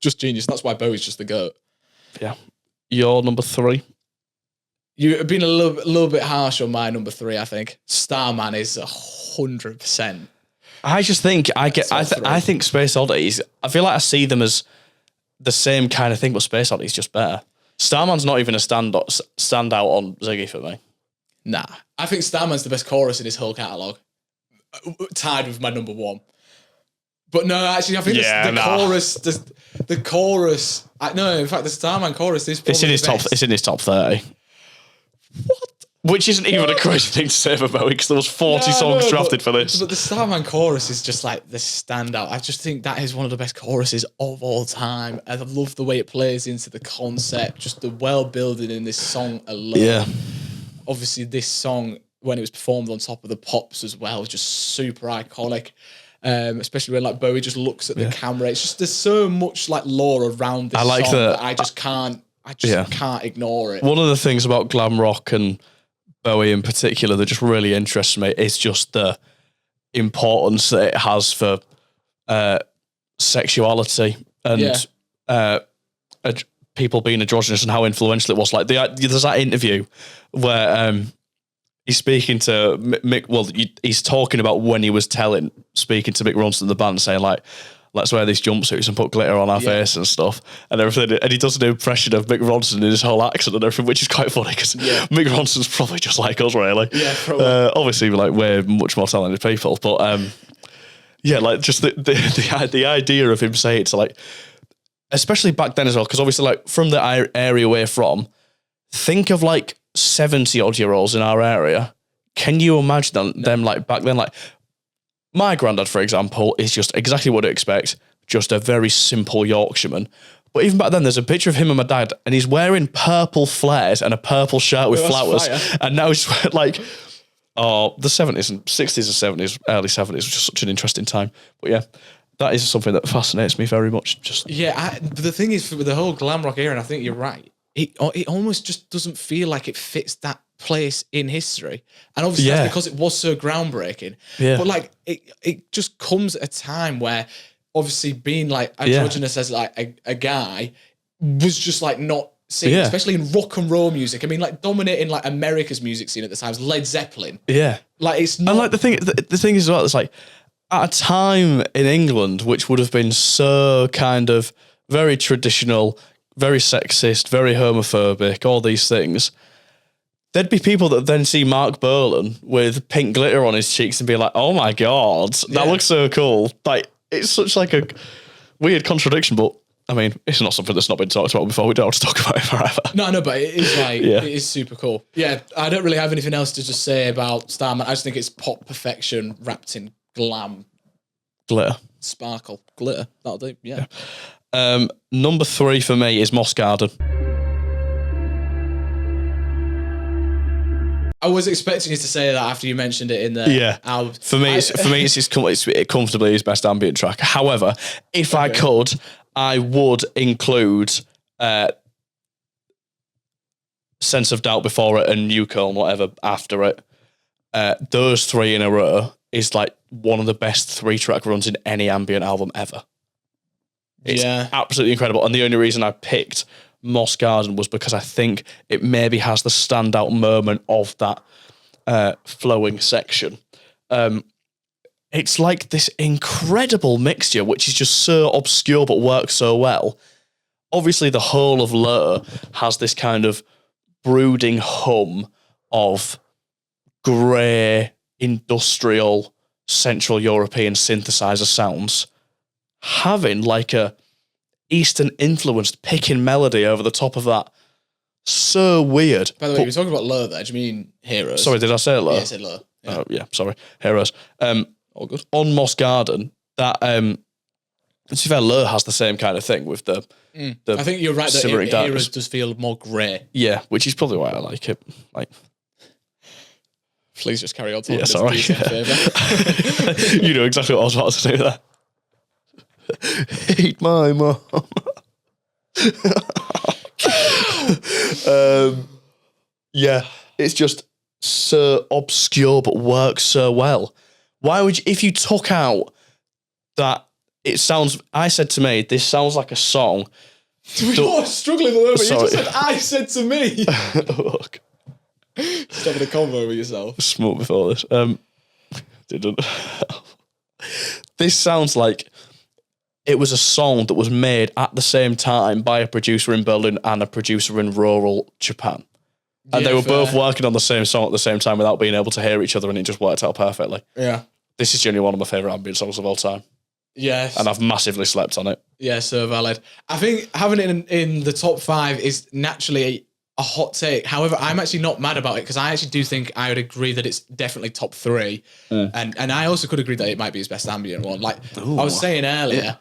Just genius. That's why Bowie's just the GOAT. Yeah. Your number 3? You've been a little bit harsh on my number 3, I think. Starman is 100%. I just think I think Space Oddities, I feel like I see them as the same kind of thing, but Space Oddities just better. Starman's not even a standout on Ziggy for me. Nah. I think Starman's the best chorus in his whole catalogue. Tied with my number 1. But no, actually, I think chorus, the chorus. No, in fact, the Starman chorus is. It's in his top. It's in his top 30. What? Which isn't even a crazy thing to say about Bowie, because there was 40 songs drafted for this. But the Starman chorus is just like the standout. I just think that is one of the best choruses of all time. And I love the way it plays into the concept, just the world building in this song alone. Yeah. Obviously, this song, when it was performed on Top of the Pops as well, was just super iconic. Especially when like Bowie just looks at the camera. It's just, there's so much like lore around this song that I just can't ignore it. One of the things about glam rock and Bowie in particular that just really interests me is just the importance that it has for sexuality and people being androgynous and how influential it was. Like there's that interview where he's speaking to Mick. Well, he's talking about when he was speaking to Mick Ronson in the band, saying like, let's wear these jumpsuits and put glitter on our face and stuff and everything. And he does an impression of Mick Ronson in his whole accent and everything, which is quite funny because Mick Ronson's probably just like us, really. Yeah, probably. Obviously, like we're much more talented people, but like just the idea of him saying it to like, especially back then as well, because obviously like from the area we're from, think of like 70-odd-year-olds in our area. Can you imagine them like back then? Like my granddad, for example, is just exactly what I expect, just a very simple Yorkshireman. But even back then, there's a picture of him and my dad, and he's wearing purple flares and a purple shirt with flowers. Fire. And now he's like, the 70s and 60s and 70s, early 70s was just such an interesting time. But yeah, that is something that fascinates me very much. Just but the thing is, with the whole glam rock era, and I think you're right, it almost just doesn't feel like it fits that place in history. And obviously that's because it was so groundbreaking. Yeah. But like it just comes at a time where obviously being like androgynous as like a guy was just like not seen, especially in rock and roll music. I mean, like dominating like America's music scene at the time was Led Zeppelin. Yeah. Like it's not. And like the thing is as well, it's like at a time in England which would have been so kind of very traditional, very sexist, very homophobic, all these things. There'd be people that then see Mark Bolan with pink glitter on his cheeks and be like, oh my God, that looks so cool. Like, it's such like a weird contradiction, but I mean, it's not something that's not been talked about before. We don't have to talk about it forever. No, but it is like, it is super cool. Yeah, I don't really have anything else to just say about Starman. I just think it's pop perfection wrapped in glam. Glitter. Sparkle. Glitter. That'll do, yeah. Number 3 for me is Moss Garden. I was expecting you to say that after you mentioned it in the album. For me, it's comfortably his best ambient track. However, if I could, I would include Sense of Doubt before it and Yukon, whatever, after it. Those 3 in a row is like one of the best 3-track runs in any ambient album ever. It's absolutely incredible. And the only reason I picked Moss Garden was because I think it maybe has the standout moment of that flowing section. It's like this incredible mixture, which is just so obscure but works so well. Obviously, the whole of Lur has this kind of brooding hum of grey, industrial, Central European synthesizer sounds. Having like a Eastern influenced picking melody over the top of that. So weird. By the way, you're talking about Lur there. Do you mean Heroes? Sorry, did I say Lur? Yeah, I said Lur. Yeah. Sorry. Heroes. All good. On Moss Garden, that to be fair, Lur has the same kind of thing with the I think you're right that Heroes does feel more grey. Yeah, which is probably why I like it. Like, please just carry on talking. Yeah, sorry. You know exactly what I was about to say there. Hate my mom. It's just so obscure but works so well. Why would you, if you took out that, it sounds, I said to me, this sounds like a song. You're struggling a little bit. You just said, I said to me. Look. Just having a convo with yourself. Smoked before this. Didn't. This sounds like it was a song that was made at the same time by a producer in Berlin and a producer in rural Japan. And they were both working on the same song at the same time without being able to hear each other, and it just worked out perfectly. Yeah. This is genuinely one of my favourite ambient songs of all time. Yes. And I've massively slept on it. Yeah, so valid. I think having it in the top 5 is naturally a hot take. However, I'm actually not mad about it because I actually do think I would agree that it's definitely top 3. And I also could agree that it might be his best ambient one. Like I was saying earlier,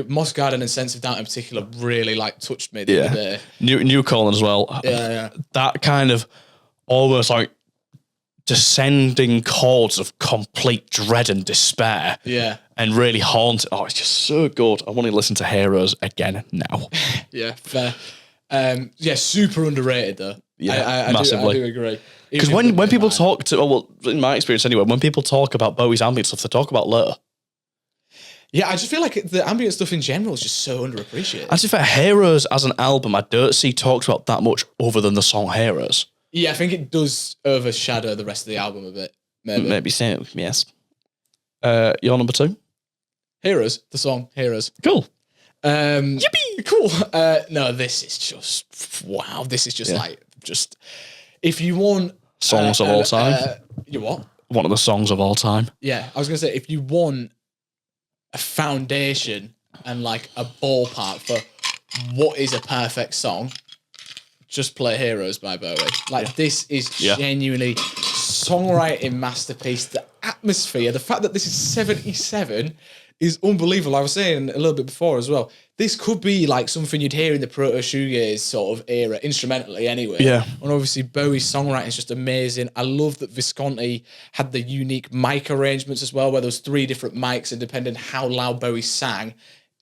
Moss Garden and Sense of Doubt in particular really like touched me the other day. New Colin as well. Yeah. That kind of almost like descending chords of complete dread and despair. Yeah. And really haunting. Oh, it's just so good. I want to listen to Heroes again now. Yeah, fair. Super underrated though. Yeah, I massively. do agree. Because when people talk to, well, in my experience anyway, when people talk about Bowie's ambient stuff, they talk about Lur. Yeah, I just feel like the ambient stuff in general is just so underappreciated. As if Heroes as an album, I don't see talked about that much other than the song Heroes. Yeah, I think it does overshadow the rest of the album a bit. Maybe so, yes. Your number 2? Heroes, the song Heroes. Cool. Yippee! Cool. No, this is just, wow. This is just if you want... Songs of all time. You what? One of the songs of all time. Yeah, I was going to say, if you want a foundation and like a ballpark for what is a perfect song, just play Heroes by Bowie. This is genuinely songwriting masterpiece. The atmosphere, the fact that this is 77 is unbelievable. I was saying a little bit before as well. This could be like something you'd hear in the proto shoegaze sort of era, instrumentally anyway. Yeah. And obviously Bowie's songwriting is just amazing. I love that Visconti had the unique mic arrangements as well, where there was 3 different mics, and depending how loud Bowie sang,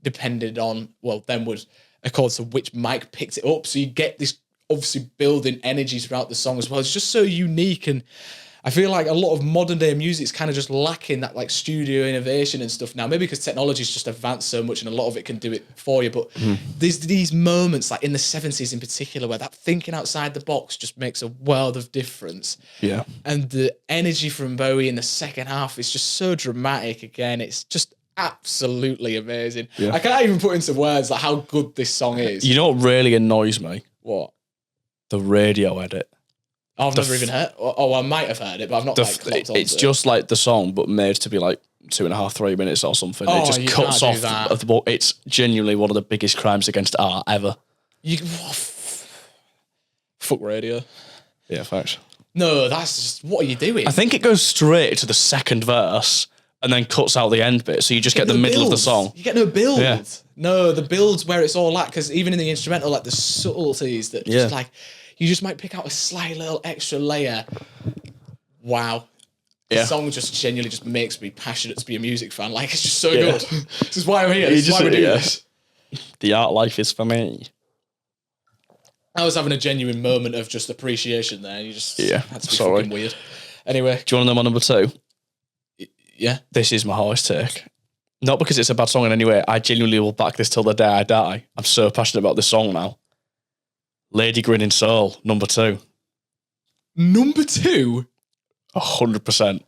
depended on, then would accord to which mic picked it up. So you get this obviously building energy throughout the song as well. It's just so unique, and I feel like a lot of modern day music is kind of just lacking that like studio innovation and stuff now. Maybe because technology's just advanced so much and a lot of it can do it for you. But there's these moments like in the 70s in particular where that thinking outside the box just makes a world of difference. Yeah. And the energy from Bowie in the second half is just so dramatic again. It's just absolutely amazing. Yeah. I can't even put into words like how good this song is. You know what really annoys me? What? The radio edit. I've never even heard. I might have heard it, but I've not clocked onto it's just like the song, but made to be like 2.5, 3 minutes or something. It just cuts off of the book. It's genuinely one of the biggest crimes against art ever. Fuck radio. Yeah, facts. No, that's just, what are you doing? I think it goes straight to the second verse and then cuts out the end bit, so you just get the middle of the song. You get no build. Yeah. No, the build's where it's all at, because even in the instrumental, like the subtleties that just like, you just might pick out a slight little extra layer. Wow. The song just genuinely just makes me passionate to be a music fan. Like, it's just so good. This is why I'm here. This is why we do this. The art life is for me. I was having a genuine moment of just appreciation there. You just had to be sorry. fucking weird. Anyway. Do you want to know my number 2? Yeah. This is my highest take. Not because it's a bad song in any way. I genuinely will back this till the day I die. I'm so passionate about this song now. Lady Grinning Soul, number 2. Number 2? 100%.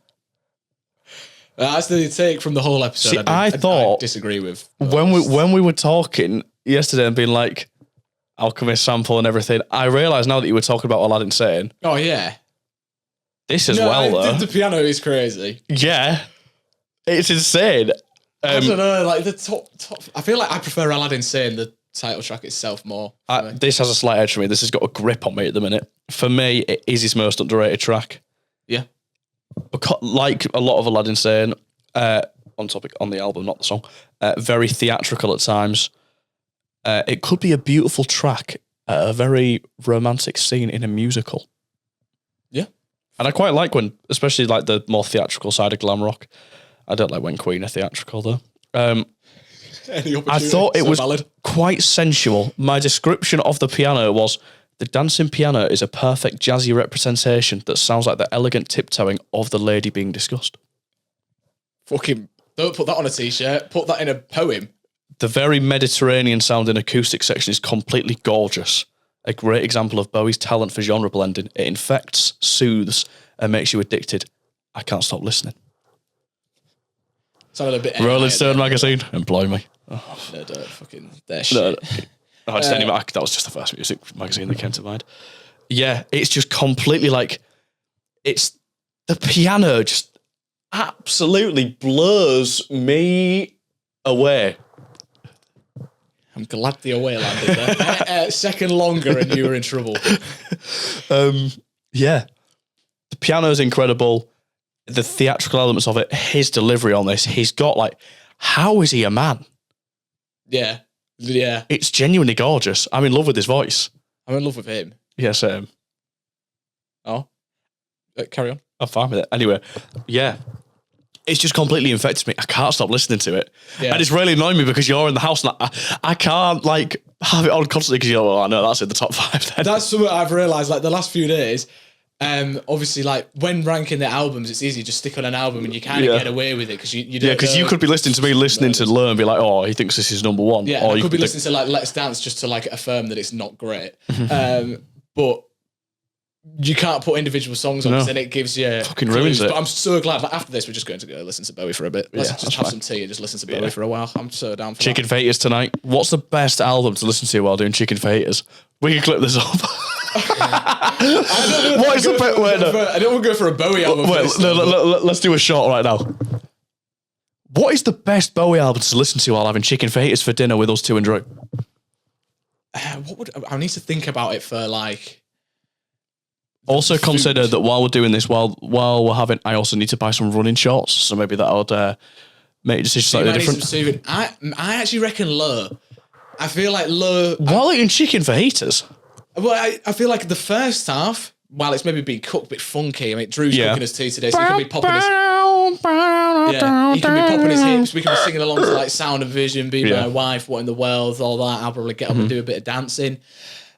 That's the take from the whole episode. See, I thought I disagree with. When we were talking yesterday and being like, Alchemist sample and everything, I realised now that you were talking about Aladdin Sane. Oh, yeah. This as well, though. The piano is crazy. Yeah. It's insane. I don't know, like the top. I feel like I prefer Aladdin Sane, the title track itself, more. This has a slight edge for me. This has got a grip on me at the minute. For me, it is his most underrated track. Yeah. Because, like a lot of Aladdin Sane, on the album, not the song, very theatrical at times. It could be a beautiful track at a very romantic scene in a musical. Yeah. And I quite like when, especially like the more theatrical side of glam rock. I don't like when Queen are theatrical though. I thought it was quite sensual. My description of the piano was, the dancing piano is a perfect jazzy representation that sounds like the elegant tiptoeing of the lady being discussed. Fucking, don't put that on a t-shirt. Put that in a poem. The very Mediterranean sounding acoustic section is completely gorgeous. A great example of Bowie's talent for genre blending. It infects, soothes, and makes you addicted. I can't stop listening. Sounded a bit. Rolling Stone magazine, employ me. Oh. No, don't fucking. They're shit. No, that was just the first music magazine that came to mind. Yeah, it's just completely like, it's the piano just absolutely blows me Away. I'm glad the away landed there. Second longer and you were in trouble. Yeah. The piano is incredible. The theatrical elements of it, his delivery on this, he's got like, how is he a man? Yeah. Yeah. It's genuinely gorgeous. I'm in love with his voice. I'm in love with him. Yeah, same. Oh. Carry on. I'm fine with it. Anyway, yeah. It's just completely infected me. I can't stop listening to it. Yeah. And it's really annoying me because you're in the house and I can't like have it on constantly because you're like, well, I know that's in the top 5 then. That's something I've realised like the last few days. Obviously, like when ranking the albums, it's easy. Just stick on an album and you kind of get away with it because you don't. Yeah, because you could be listening to me to Learn and be like, oh, he thinks this is number 1. Yeah, or you could be listening to like Let's Dance just to like affirm that it's not great. But you can't put individual songs on because then it gives you fucking ruins it. But I'm so glad. Like after this, we're just going to go listen to Bowie for a bit. Let's just have some tea and just listen to Bowie for a while. I'm so down for Chicken Fajitas tonight. What's the best album to listen to while doing Chicken Fajitas? We can clip this up. What is the best? I don't want to go for a Bowie album. Let's do a shot right now. What is the best Bowie album to listen to while having chicken fajitas for dinner with us two and Drew? I need to think about it for like. Also consider that while we're doing this, while we're having, I also need to buy some running shorts. So maybe that would make a decision slightly different. I actually reckon Low. I feel like Low. While eating chicken fajitas. Well, I feel like the first half, while it's maybe being cooked a bit funky. I mean, Drew's cooking us tea today, so he can be popping his. Yeah, he can be popping his hips. We can be singing along to like Sound of Vision, Be My Wife, What in the World, all that. I'll probably get up and do a bit of dancing.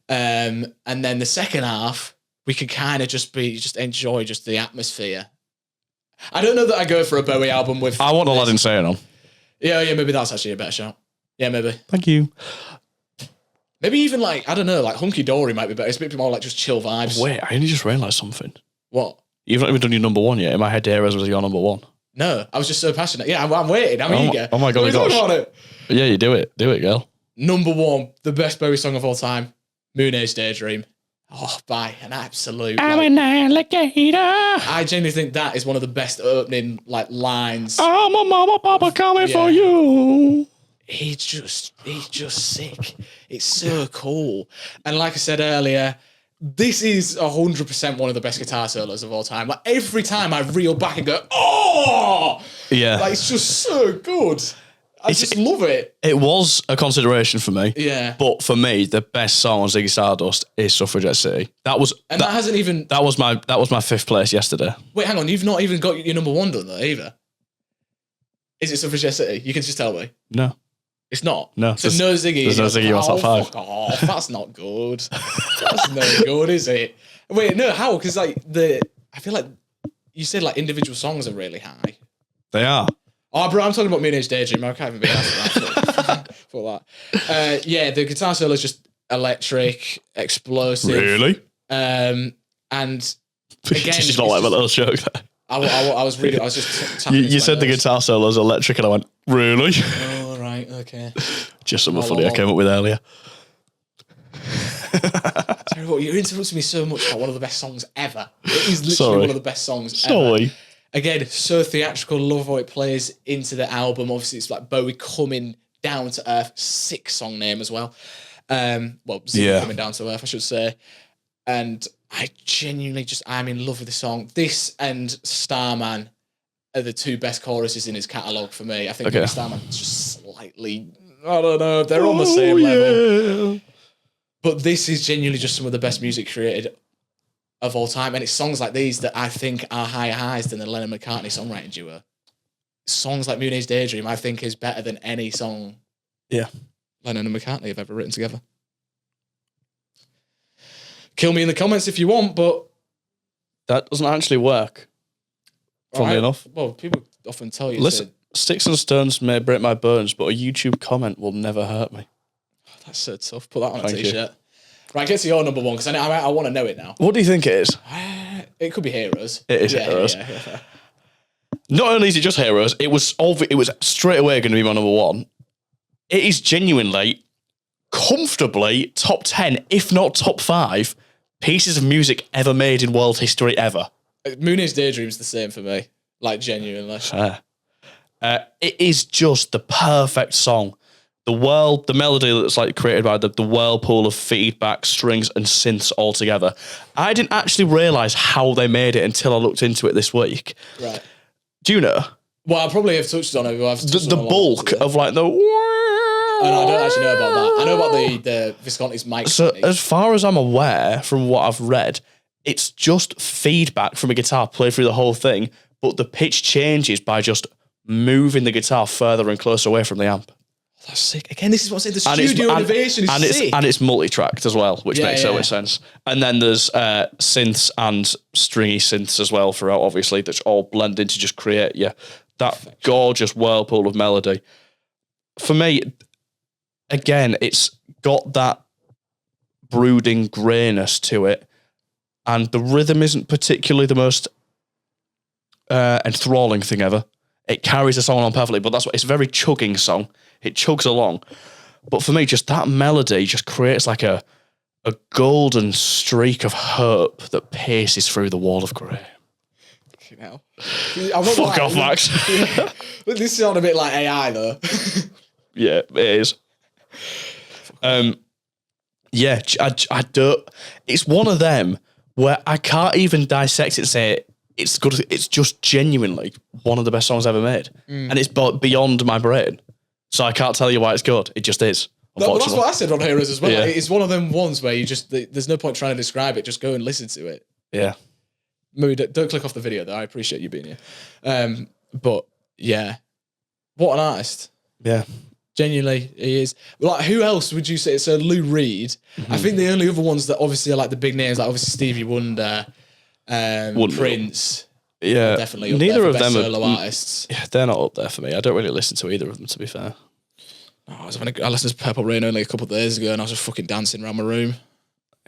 And then the second half, we could kind of just enjoy just the atmosphere. I don't know that I go for a Bowie album with. I want Aladdin Sane on. Yeah, maybe that's actually a better shout. Yeah, maybe. Thank you. Maybe even like, I don't know, like Hunky Dory might be better. It's a bit more like just chill vibes. Wait, I only just realised something. What? You've not even done your number 1 yet. In my head, Heroes was your number 1. No, I was just so passionate. Yeah, I'm waiting. I'm eager. Oh my God, gosh. Yeah, you do it. Do it, girl. Number 1, the best Bowie song of all time, Moon Age Daydream. Oh, by an absolute. I'm an alligator. I genuinely think that is one of the best opening like lines. I'm a mama papa coming for you. He's just sick. It's so cool. And like I said earlier, this is 100% one of the best guitar solos of all time. Like every time I reel back and go, oh, yeah, like it's just so good. I just love it. It was a consideration for me. Yeah. But for me, the best song on Ziggy Stardust is Suffragette City. That was my 5th place yesterday. Wait, hang on, you've not even got your number 1 done though either. Is it Suffragette City? You can just tell me. No. It's not. No. So no Ziggy. There's no Ziggy on top 5. Fuck off. That's not good. That's no good, is it? Wait, no, how? Because like I feel like you said like individual songs are really high. They are. Oh, bro, I'm talking about Moon Age Daydream. I can't even be asked for that. For that. Yeah, the guitar solo is just electric, explosive. Really? And again, she's not like my little joke there. I was just tapping you said the guitar solo is electric, and I went, really? Oh, right, okay. Just something funny I came up with earlier. Terrible. You're interrupting me so much about one of the best songs ever. It is literally one of the best songs ever. Again, so theatrical. Love how it plays into the album. Obviously, it's like Bowie coming down to earth. Sick song name as well. Coming down to earth, I should say. And I genuinely I'm in love with the song. This and Starman are the 2 best choruses in his catalogue for me. I think Starman is just slightly, I don't know, they're on the same level. But this is genuinely just some of the best music created of all time. And it's songs like these that I think are higher highs than the Lennon-McCartney songwriting duo. Songs like Moon Age Daydream, I think, is better than any song Lennon and McCartney have ever written together. Kill me in the comments if you want, but that doesn't actually work. Funnily enough. Well, people often tell you. Listen, sticks and stones may break my bones, but a YouTube comment will never hurt me. That's so tough. Put that on a t-shirt. Right, get to your number 1 because I want to know it now. What do you think it is? It could be Heroes. It is Heroes. Yeah. Not only is it just Heroes, it was straight away going to be my number 1. It is genuinely, comfortably top 10, if not top 5, pieces of music ever made in world history ever. Moon Age Daydream's the same for me. Like, genuinely. Fair. It is just the perfect song. The melody that's like created by the whirlpool of feedback, strings, and synths all together. I didn't actually realise how they made it until I looked into it this week. Right. Do you know? Well, I probably have touched on it. The bulk of like the... And I don't actually know about that. I know about the Visconti's mic. So as far as I'm aware, from what I've read, it's just feedback from a guitar played through the whole thing, but the pitch changes by just moving the guitar further and closer away from the amp. That's sick. Again, this is what I said. The studio innovation is sick. And it's multi-tracked as well, which makes so much sense. And then there's synths and stringy synths as well throughout, obviously, that's all blended to just create that gorgeous whirlpool of melody. For me, again, it's got that brooding greyness to it, and the rhythm isn't particularly the most enthralling thing ever. It carries the song on perfectly, but it's a very chugging song. It chugs along. But for me, just that melody just creates like a golden streak of hope that pierces through the wall of grey. Fuck off, Max. This sounds a bit like AI, though. Yeah, it is. Yeah, I don't... It's one of them where I can't even dissect it and say it's good. It's just genuinely one of the best songs ever made. And it's beyond my brain. So I can't tell you why it's good. It just is. No, well, that's what I said on Heroes as well. Yeah. It's one of them ones where there's no point trying to describe it. Just go and listen to it. Yeah. Maybe don't click off the video, though. I appreciate you being here. But yeah, what an artist. Yeah. Genuinely, he is. Like, who else would you say? So Lou Reed. I think the only other ones that obviously are like the big names, like obviously Stevie Wonder, Prince. Yeah, definitely. Up neither there of for them best are solo artists. Yeah, they're not up there for me. I don't really listen to either of them, to be fair. I listened to Purple Rain only a couple of days ago, and I was just fucking dancing around my room.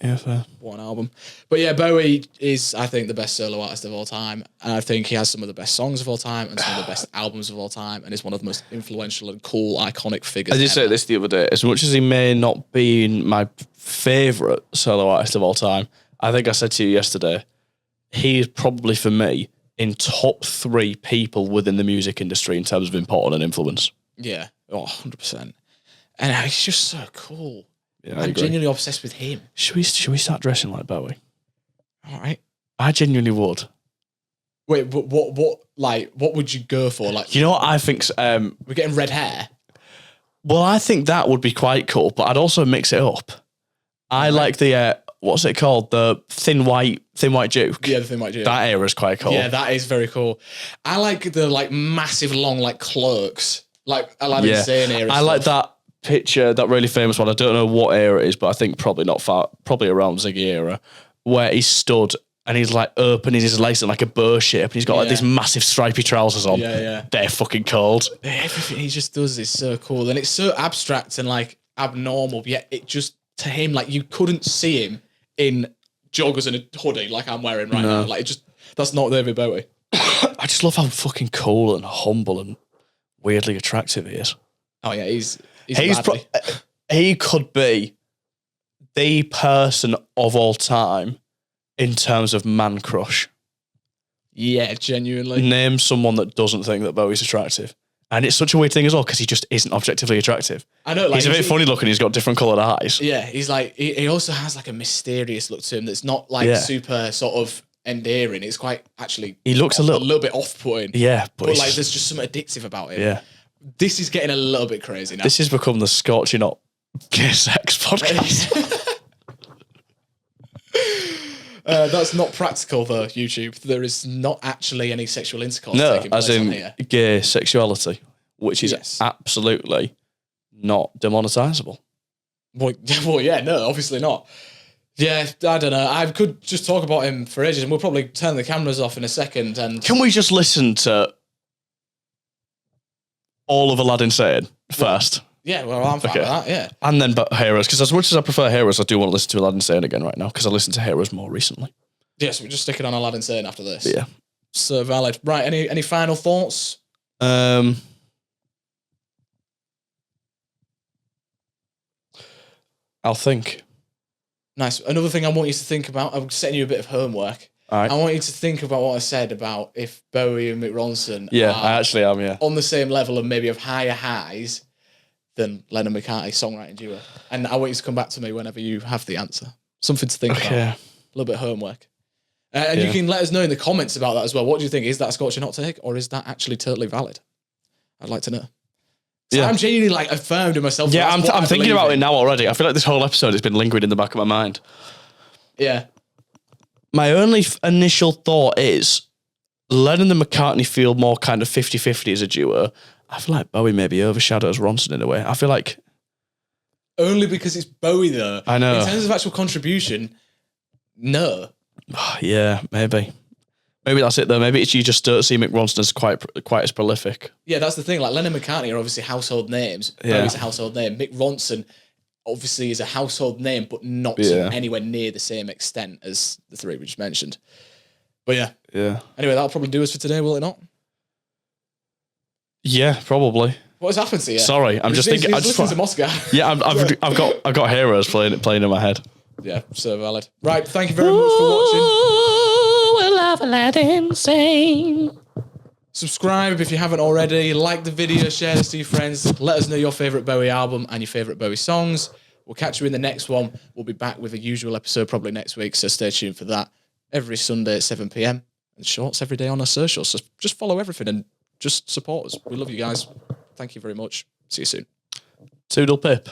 Yeah, fair. What an album. But yeah, Bowie is, I think, the best solo artist of all time. And I think he has some of the best songs of all time and some of the best albums of all time. And is one of the most influential and cool, iconic figures. I did say this the other day. As much as he may not be my favourite solo artist of all time, I think I said to you yesterday, he is probably, for me, in top 3 people within the music industry in terms of importance and influence. Yeah, 100%. And he's just so cool. Yeah, I'm genuinely obsessed with him. Should we start dressing like Bowie? All right. I genuinely would. Wait, but what would you go for? Like, you know what I think? We're getting red hair. Well, I think that would be quite cool, but I'd also mix it up. I like the what's it called? The thin white Duke. Yeah, the thin white Duke. That era is quite cool. Yeah, that is very cool. I like the massive long cloaks, like Aladdin Sane era. I like that picture, that really famous one. I don't know what era it is, but I think probably not far, probably around Ziggy era, where he stood and he's like opening his lace in like a bow shape, and he's got like these massive stripy trousers on. Yeah. They're fucking cold. Everything he just does is so cool, and it's so abstract and like abnormal. Yet it just, to him, like you couldn't see him in joggers and a hoodie like I'm wearing right now. Like that's not David Bowie. I just love how fucking cool and humble and weirdly attractive he is. Oh yeah, he could be the person of all time in terms of man crush. Yeah, genuinely. Name someone that doesn't think that Bowie's attractive. And it's such a weird thing as well, because he just isn't objectively attractive. I know. Like, he's a bit funny looking. He's got different coloured eyes. Yeah, he's like, he also has like a mysterious look to him that's not like super sort of endearing. It's quite actually. He looks a little bit off-putting. Yeah, but like there's just something addictive about him. Yeah. This is getting a little bit crazy now. This has become the Scorching Hot Gay Sex podcast. That's not practical though, YouTube. There is not actually any sexual intercourse taking place as in on here. gay sexuality, which is absolutely not demonetisable. Well, yeah, no, obviously not. Yeah, I don't know. I could just talk about him for ages, and we'll probably turn the cameras off in a second. And can we just listen to all of Aladdin Sane first? Yeah, well, I'm fine with that, yeah. And then Heroes, because as much as I prefer Heroes, I do want to listen to Aladdin Sane again right now, because I listened to Heroes more recently. Yeah, so we're just sticking on Aladdin Sane after this. Yeah. So valid. Right, any final thoughts? I'll think. Nice. Another thing I want you to think about, I'm setting you a bit of homework. All right. I want you to think about what I said about if Bowie and Mick Ronson Yeah, are I actually am. Yeah. on the same level and maybe of higher highs than Lennon McCartney songwriting duo. And I want you to come back to me whenever you have the answer. Something to think about. A little bit of homework. And you can let us know in the comments about that as well. What do you think? Is that a scorching hot take, or is that actually totally valid? I'd like to know. So I'm genuinely like affirmed in myself. Yeah, I'm thinking about it now already. I feel like this whole episode has been lingering in the back of my mind. Yeah. My only initial thought is Lennon and McCartney feel more kind of 50-50 as a duo. I feel like Bowie maybe overshadows Ronson in a way. I feel like... Only because it's Bowie, though. I know. In terms of actual contribution, no. Yeah, maybe. Maybe that's it, though. Maybe it's you just don't see Mick Ronson as quite as prolific. Yeah, that's the thing. Like, Lennon and McCartney are obviously household names. Bowie's a household name. Mick Ronson obviously is a household name, but not to anywhere near the same extent as the three we just mentioned. But yeah. Anyway, that'll probably do us for today, will it not? Yeah, probably. What has happened to you? Sorry, I'm just thinking. I just listened to Moscow. Yeah, I've got heroes playing in my head. Yeah, so valid. Right, thank you very much for watching. We'll have Aladdin sing. Subscribe if you haven't already. Like the video, share this to your friends. Let us know your favourite Bowie album and your favourite Bowie songs. We'll catch you in the next one. We'll be back with a usual episode probably next week, so stay tuned for that. Every Sunday at 7 p.m. and shorts every day on our socials. So just follow everything and just support us. We love you guys. Thank you very much. See you soon. Toodle pip.